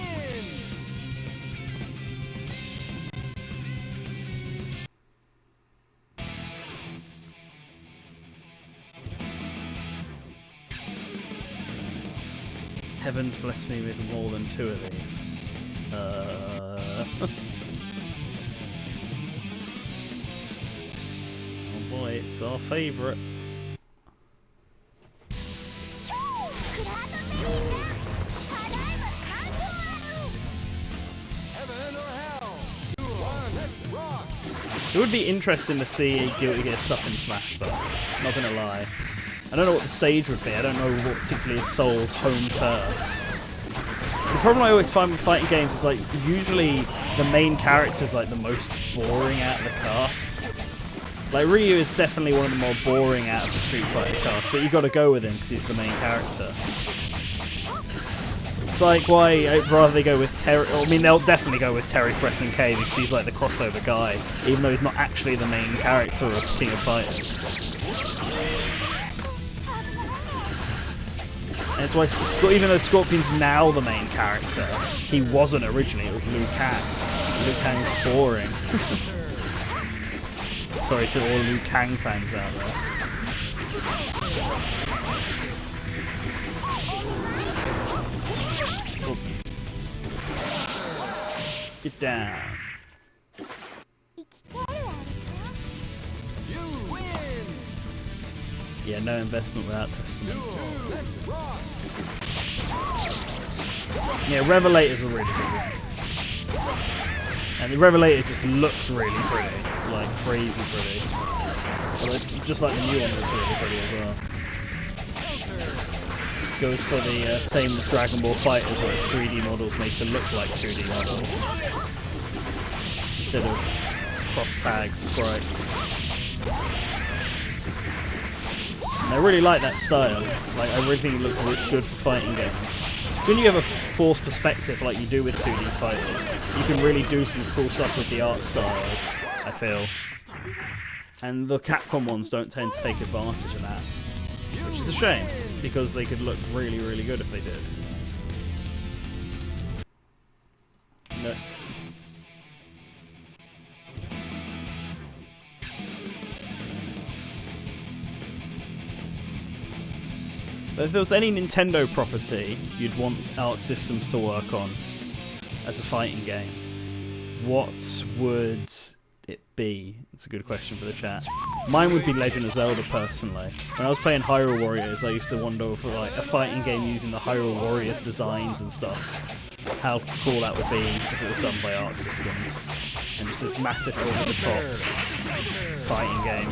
Heavens bless me with more than 2 of these. Oh boy, it's our favourite. Heaven or hell? Duel. One, let's rock! It would be interesting to see Guilty Gear stuff in Smash, though. Not gonna lie. I don't know what the stage would be. I don't know what particularly is Soul's home turf. The problem I always find with fighting games is like usually the main character's like the most boring out of the cast. Like Ryu is definitely one of the more boring out of the Street Fighter cast, but you got to go with him because he's the main character. It's like why I'd rather they go with Terry. I mean, they'll definitely go with Terry K because he's like the crossover guy, even though he's not actually the main character of King of Fighters. And it's why, even though Scorpion's now the main character, he wasn't originally. It was Liu Kang. Liu Kang's boring. Sorry to all Liu Kang fans out there. Oh. Get down. You win! Yeah, no investment without testament. Duel. Let's rock! Yeah, Revelator's a really good one. And the Revelator just looks really pretty. Like, crazy pretty. Although it's just like the new one looks really pretty as well. Goes for the same as Dragon Ball Fighters, where it's 3D models made to look like 2D models. Instead of cross-tag sprites. And I really like that style. Like, I really think it looks really good for fighting games. So when you have a forced perspective like you do with 2D fighters, you can really do some cool stuff with the art styles, I feel. And the Capcom ones don't tend to take advantage of that. Which is a shame, because they could look really, really good if they did. No. But if there was any Nintendo property you'd want Arc Systems to work on as a fighting game, what would it be? It's a good question for the chat. Mine would be Legend of Zelda, personally. When I was playing Hyrule Warriors, I used to wonder for like a fighting game using the Hyrule Warriors designs and stuff, how cool that would be if it was done by Arc Systems. And just this massive over-the-top fighting game.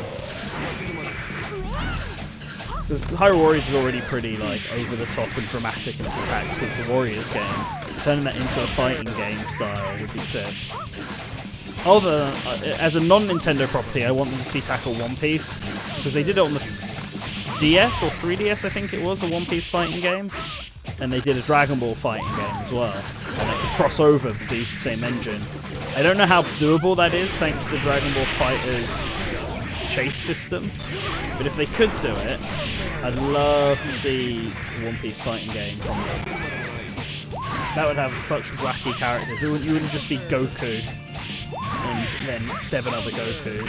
Because Hyrule Warriors is already pretty like over-the-top and dramatic in its attacks because it's a Warriors game. So turning that into a fighting game style would be sick. Although, as a non-Nintendo property, I want them to see tackle One Piece, because they did it on the DS or 3DS, I think it was, a One Piece fighting game, and they did a Dragon Ball fighting game as well, and they could cross over because they used the same engine. I don't know how doable that is, thanks to Dragon Ball Fighter's chase system, but if they could do it, I'd love to see a One Piece fighting game from them. That would have such wacky characters. You wouldn't just be Goku and then 7 other Gokus.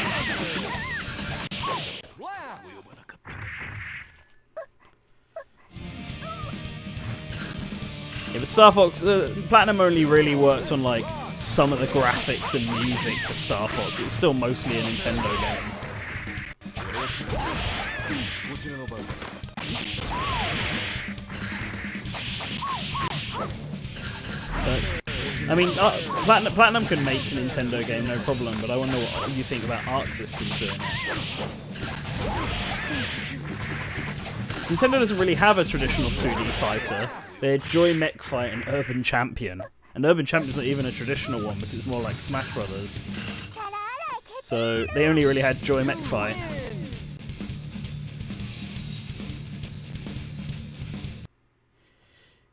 Yeah, but Star Fox, Platinum only really worked on like some of the graphics and music for Star Fox. It was still mostly a Nintendo game. But, I mean, Platinum can make a Nintendo game, no problem, but I wonder what you think about Arc Systems doing it. Nintendo doesn't really have a traditional 2D fighter. They had Joy Mech Fight and Urban Champion. And Urban Champion's not even a traditional one, because it's more like Smash Brothers. So, they only really had Joy Mech Fight.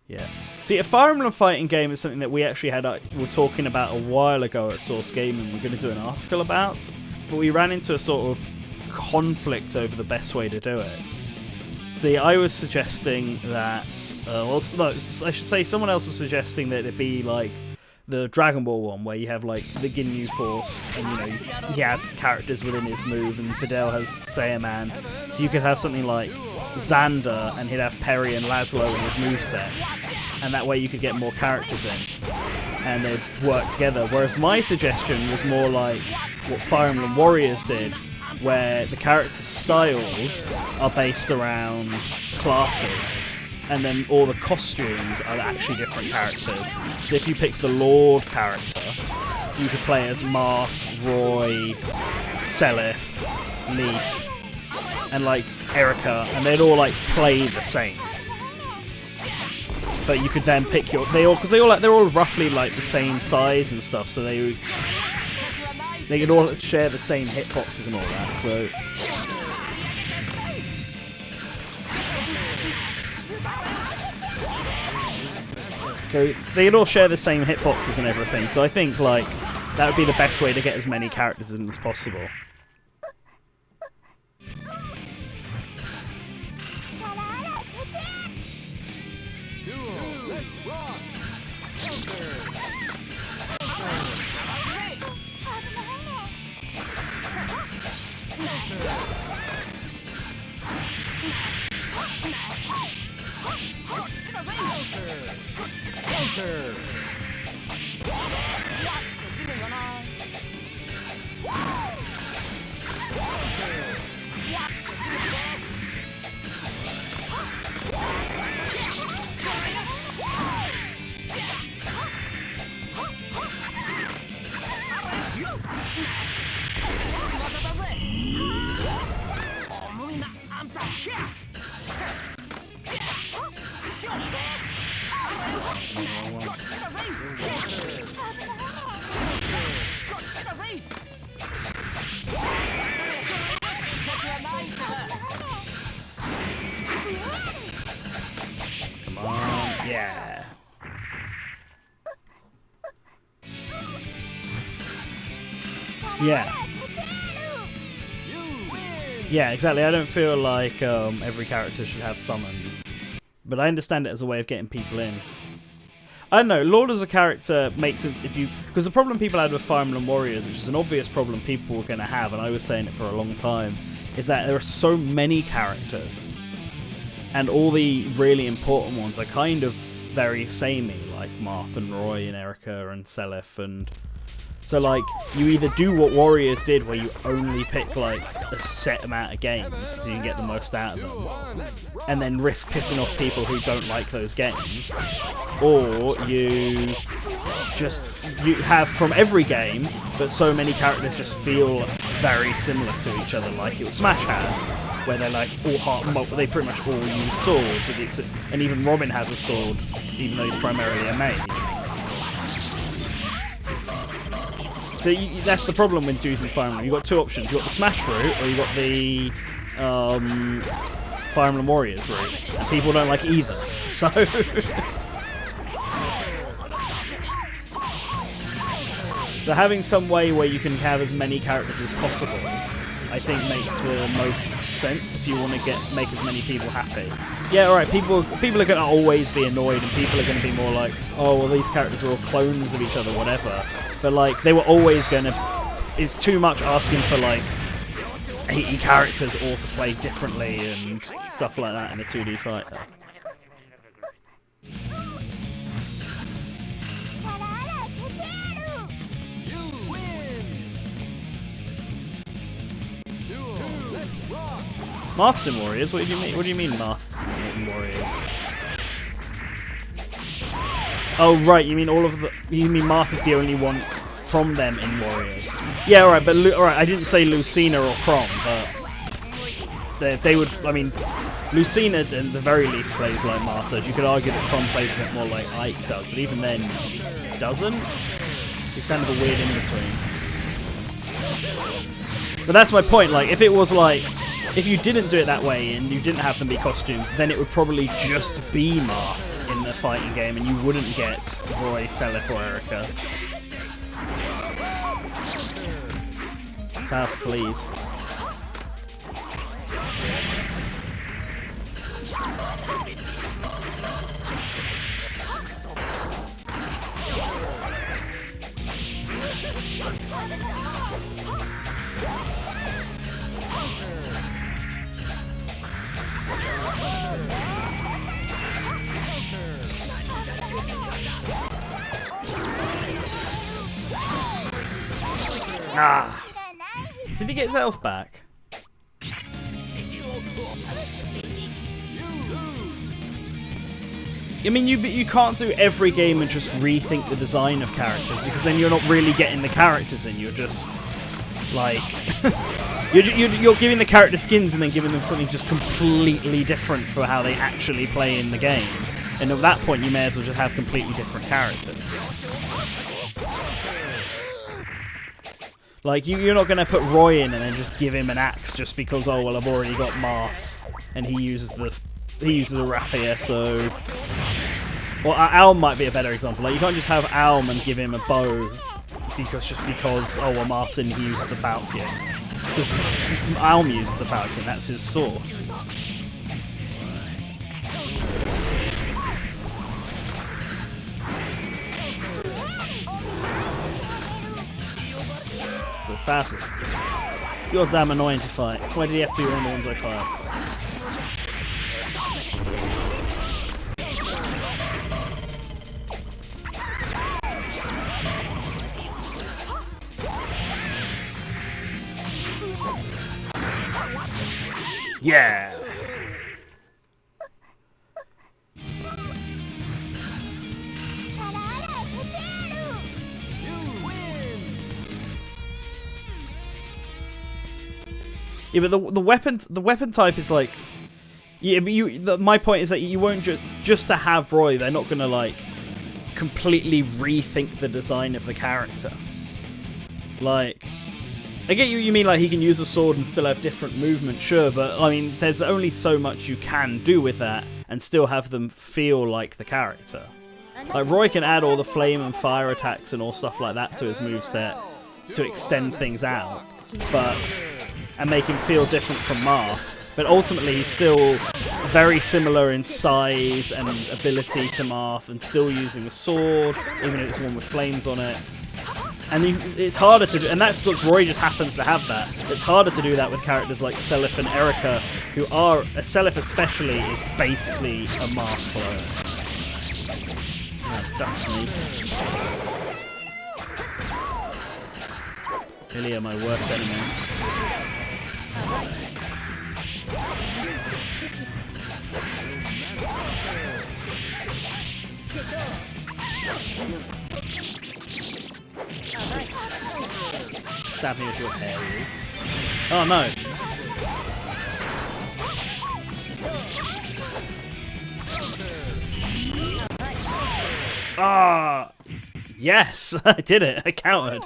Yeah. See, a Fire Emblem fighting game is something that we actually had were talking about a while ago at Source Gaming. We're going to do an article about, but we ran into a sort of conflict over the best way to do it. See, I was suggesting that, well, no, I should say someone else was suggesting that it be like the Dragon Ball one, where you have like the Ginyu Force, and you know he has characters within his move, and Fidel has Saiyaman, so you could have something like Xander, and he'd have Perry and Laszlo in his moveset, and that way you could get more characters in, and they'd work together. Whereas my suggestion was more like what Fire Emblem Warriors did, where the character styles are based around classes, and then all the costumes are actually different characters. So if you pick the Lord character, you could play as Marth, Roy, Seliph, Leaf, and like Erica, and they'd all like play the same. But you could then pick they're all roughly like the same size and stuff, so they could all share the same hitboxes and all that. So they could all share the same hitboxes and everything. So I think like that would be the best way to get as many characters in as possible. Come on, yeah. Yeah. Yeah, exactly. I don't feel like every character should have summons, but I understand it as a way of getting people in. I don't know, Lord as a character makes sense because the problem people had with Fire Emblem Warriors, which is an obvious problem people were going to have, and I was saying it for a long time, is that there are so many characters, and all the really important ones are kind of very samey, like Marth and Roy and Erica and Seliph and So like, you either do what Warriors did, where you only pick like a set amount of games so you can get the most out of them, and then risk pissing off people who don't like those games, or you have from every game, but so many characters just feel very similar to each other, like Smash has, where they're like they pretty much all use swords, and even Robin has a sword, even though he's primarily a mage. So that's the problem with choosing Fire Emblem. You've got two options. You've got the Smash route, or you've got the Fire Emblem Warriors route. And people don't like either. So so having some way where you can have as many characters as possible, I think makes the most sense if you want to make as many people happy. Yeah, alright, people are going to always be annoyed, and people are going to be more like, oh, well, these characters are all clones of each other, whatever. But, like, they were always going to... It's too much asking for, like, 80 characters all to play differently and stuff like that in a 2D fighter. You win. Duel. Let's rock. Marth's in Warriors? What do you mean? What do you mean Marth's in Warriors? Oh right, you mean all of the? You mean Marth is the only one from them in Warriors? Yeah, alright, but alright, I didn't say Lucina or Chrom, but they would. I mean, Lucina at the very least plays like Marth does. You could argue that Chrom plays a bit more like Ike does, but even then, he doesn't. It's kind of a weird in between. But that's my point. Like, if it was like, if you didn't do it that way and you didn't have them be costumes, then it would probably just be Marth in the fighting game, and you wouldn't get Roy, Seliph, or Erica. Faust, please. Ah! Did he get his health back? I mean, you can't do every game and just rethink the design of characters, because then you're not really getting the characters in. You're just like you're giving the character skins and then giving them something just completely different for how they actually play in the games. And at that point, you may as well just have completely different characters. Like, you're not going to put Roy in and then just give him an axe just because, oh, well, I've already got Marth and he uses a rapier, so... Well, Alm might be a better example. Like, you can't just have Alm and give him a bow because, oh, well, Marth's in, he uses the Falcon. Because Alm uses the Falcon, that's his sword. So Faust is goddamn annoying to fight. Why did he have to be one of the ones I fight? Yeah! Yeah, but the weapon type is like, yeah. But my point is that you won't just to have Roy. They're not gonna like completely rethink the design of the character. Like, I get you mean like he can use a sword and still have different movement, sure, but I mean there's only so much you can do with that and still have them feel like the character. Like Roy can add all the flame and fire attacks and all stuff like that to his moveset to extend things out, and make him feel different from Marth. But ultimately he's still very similar in size and ability to Marth, and still using a sword, even if it's one with flames on it. And it's harder to do, and that's what Roy just happens to have that. It's harder to do that with characters like Seliph and Erica, who are, Seliph especially, is basically a Marth clone. Oh, that's me. Ilya, my worst enemy. Stab me with your hair, you. Oh no! Ah! Yes! I did it! I countered!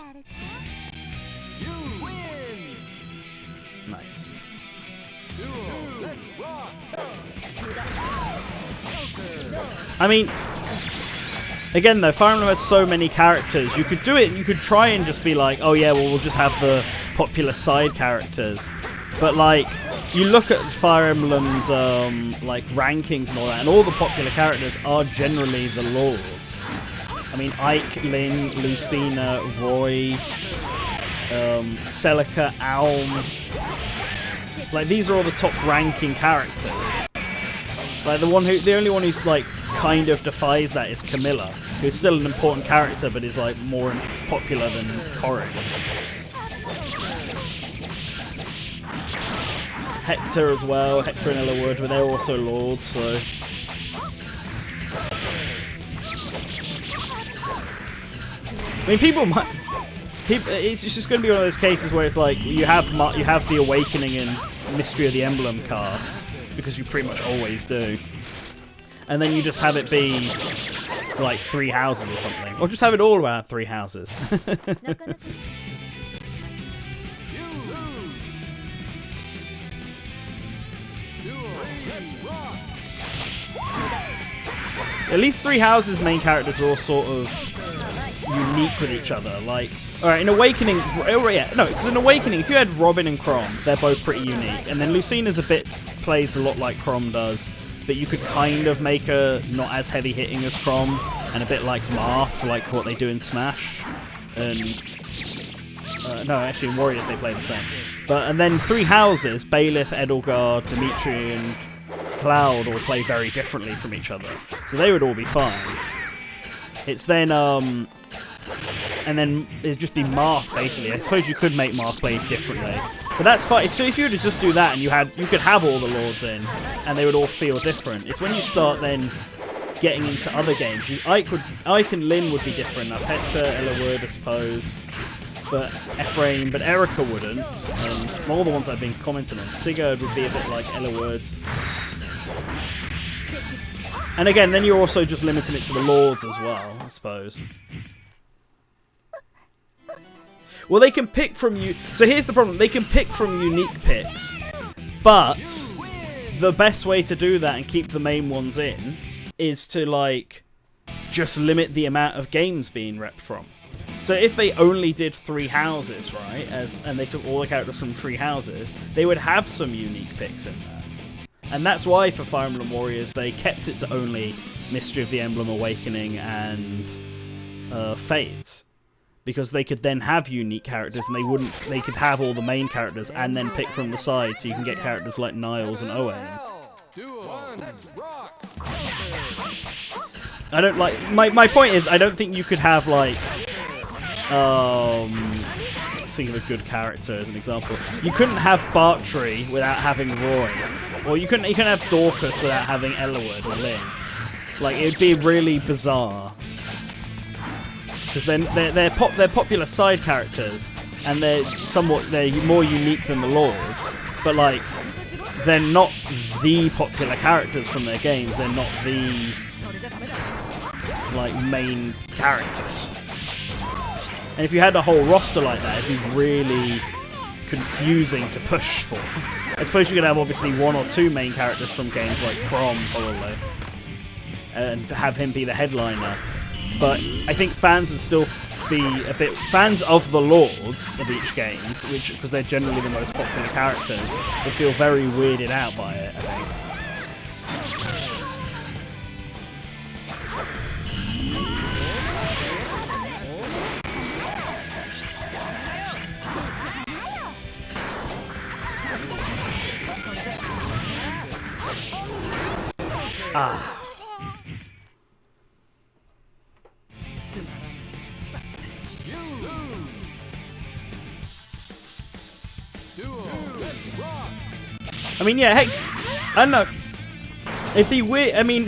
You win. Nice. Let's rock. I mean, again though, Fire Emblem has so many characters. You could do it, you could try and just be like, oh yeah, well we'll just have the popular side characters. But like, you look at Fire Emblem's like rankings and all that, and all the popular characters are generally the lords. I mean, Ike, Lyn, Lucina, Roy, Celica, Alm. Like, these are all the top ranking characters. Like, the only one who's like kind of defies that is Camilla, who's still an important character, but is like more popular than Corrin. Hector as well, Hector and Ellawood, but they're also lords, so. I mean, it's just going to be one of those cases where it's like you have the Awakening and Mystery of the Emblem cast, because you pretty much always do, and then you just have it be like 3 houses or something, or just have it all around 3 houses. At least 3 houses' main characters are all sort of unique with each other. Like, alright, in Awakening, because in Awakening, if you had Robin and Chrom, they're both pretty unique. And then Lucina's plays a lot like Chrom does, but you could kind of make her not as heavy hitting as Chrom, and a bit like Marth, like what they do in Smash. And no, actually in Warriors they play the same. And then 3 houses, Baelith, Edelgard, Dimitri, and Cloud all play very differently from each other, so they would all be fine. It's then and then it'd just be Marth basically. I suppose you could make Marth play differently, but that's fine. So if you were to just do that and you could have all the lords in, and they would all feel different. It's when you start then getting into other games. Ike and Lyn would be different. Hector, Ellawood, I suppose, but Ephraim, but Erica wouldn't. And all the ones I've been commenting on, Sigurd would be a bit like Ellawood. And again, then you're also just limiting it to the lords as well, I suppose. Well, they can pick from you. So here's the problem: they can pick from unique picks, but the best way to do that and keep the main ones in is to like just limit the amount of games being repped from. So if they only did 3 houses, right, and they took all the characters from 3 houses, they would have some unique picks in there. And that's why for Fire Emblem Warriors they kept it to only Mystery of the Emblem, Awakening, and Fates, because they could then have unique characters, and they could have all the main characters and then pick from the side, so you can get characters like Niles and Owain. I don't like my point is I don't think you could have like let's think of a good character as an example. You couldn't have Bartrey without having Roy, or you couldn't have Dorcas without having Ellawood or Lyn. Like, it'd be really bizarre, because then they're popular side characters, and they're more unique than the lords, but like they're not the popular characters from their games. They're not the like main characters. And if you had a whole roster like that, it'd be really confusing to push for. I suppose you could have obviously 1 or 2 main characters from games like Chrom, probably, and have him be the headliner. But I think fans would still be a bit fans of the lords of each games, because they're generally the most popular characters, would feel very weirded out by it, I think. Ah. I mean, yeah, Hector... I don't know. It'd be weird. I mean,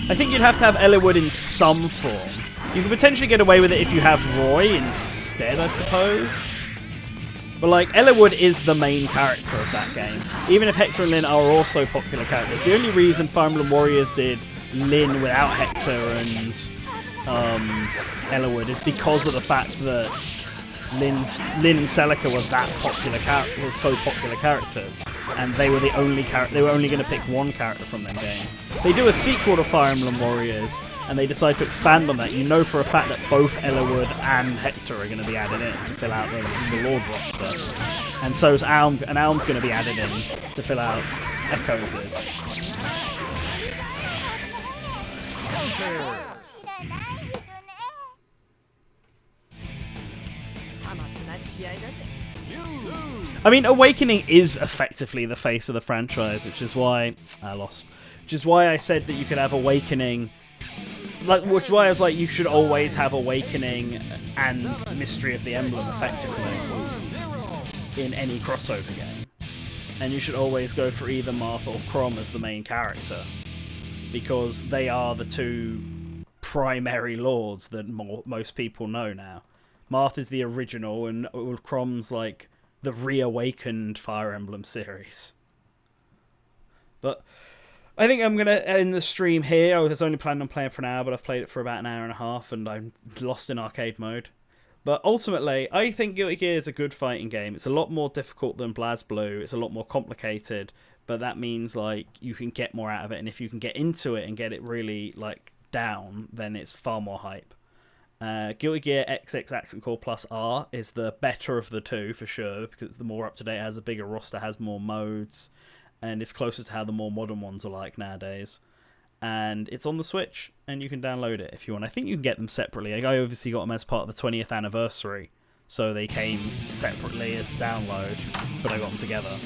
I think you'd have to have Eliwood in some form. You could potentially get away with it if you have Roy instead, I suppose. But, like, Eliwood is the main character of that game. Even if Hector and Lyn are also popular characters. The only reason Fire Emblem Warriors did Lyn without Hector and Eliwood is because of the fact that Lyn and Celica were that popular were so popular characters, and they were the only they were only going to pick one character from them games. They do a sequel to Fire Emblem Warriors, and they decide to expand on that. You know for a fact that both Eliwood and Hector are going to be added in to fill out the Lord roster, and so's Alm, and Alm's going to be added in to fill out Echoes'. I mean, Awakening is effectively the face of the franchise, which is why I lost. Which is why I said that you could have Awakening, which is why I was like, you should always have Awakening and Mystery of the Emblem effectively in any crossover game, and you should always go for either Marth or Chrom as the main character, because they are the two primary lords that most people know now. Marth is the original, and Chrom's like the reawakened Fire Emblem series. But I think I'm going to end the stream here. I was only planning on playing for an hour, but I've played it for about an hour and a half, and I'm lost in arcade mode. But ultimately, I think Guilty Gear is a good fighting game. It's a lot more difficult than BlazBlue. It's a lot more complicated, but that means like you can get more out of it, and if you can get into it and get it really like down, then it's far more hype. Guilty Gear XX Accent Core Plus R is the better of the two for sure, because it's the more up to date, has a bigger roster, has more modes, and it's closer to how the more modern ones are like nowadays. And it's on the Switch, and you can download it if you want. I think you can get them separately. I obviously got them as part of the 20th anniversary, so they came separately as download, but I got them together.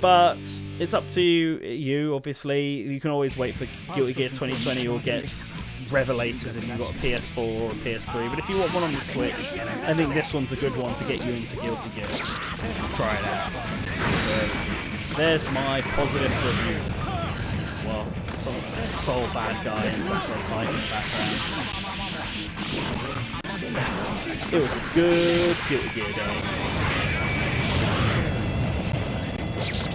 But it's up to you, obviously. You can always wait for Guilty Gear 2020 or get Revelators if you've got a PS4 or a PS3. But if you want one on the Switch, I think this one's a good one to get you into Guilty Gear. Try it out. So, there's my positive review. Well, Soul bad guy and Sakura fight in the background. It was a good Guilty Gear game.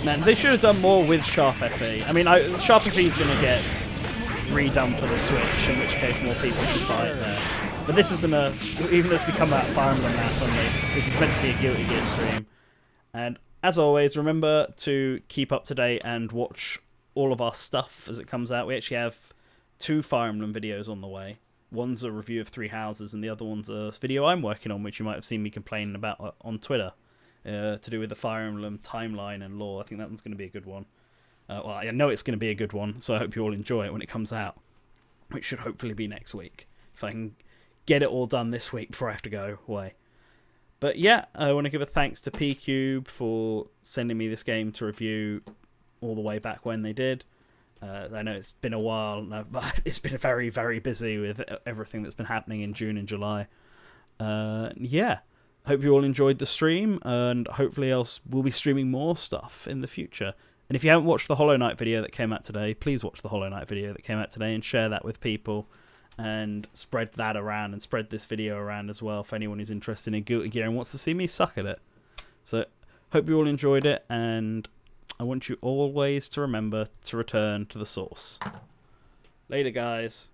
Man, they should have done more with Sharp FE. I mean, Sharp FE is going to get redone for the Switch, in which case more people should buy it there. But this isn't even though it's become about Fire Emblem now suddenly, this is meant to be a Guilty Gear stream. And as always, remember to keep up to date and watch all of our stuff as it comes out. We actually have 2 Fire Emblem videos on the way. One's a review of 3 Houses, and the other one's a video I'm working on, which you might have seen me complaining about on Twitter. To do with the Fire Emblem timeline and lore. I think that one's going to be a good one. Well, I know it's going to be a good one, so I hope you all enjoy it when it comes out, which should hopefully be next week, if I can get it all done this week before I have to go away. But yeah, I want to give a thanks to P-Cube for sending me this game to review all the way back when they did. I know it's been a while, but it's been very, very busy with everything that's been happening in June and July. Yeah. Hope you all enjoyed the stream, and hopefully we'll be streaming more stuff in the future. And if you haven't watched the Hollow Knight video that came out today, please watch the Hollow Knight video that came out today and share that with people and spread that around and spread this video around as well for anyone who's interested in Guilty Gear and wants to see me suck at it. So, hope you all enjoyed it, and I want you always to remember to return to the source. Later, guys.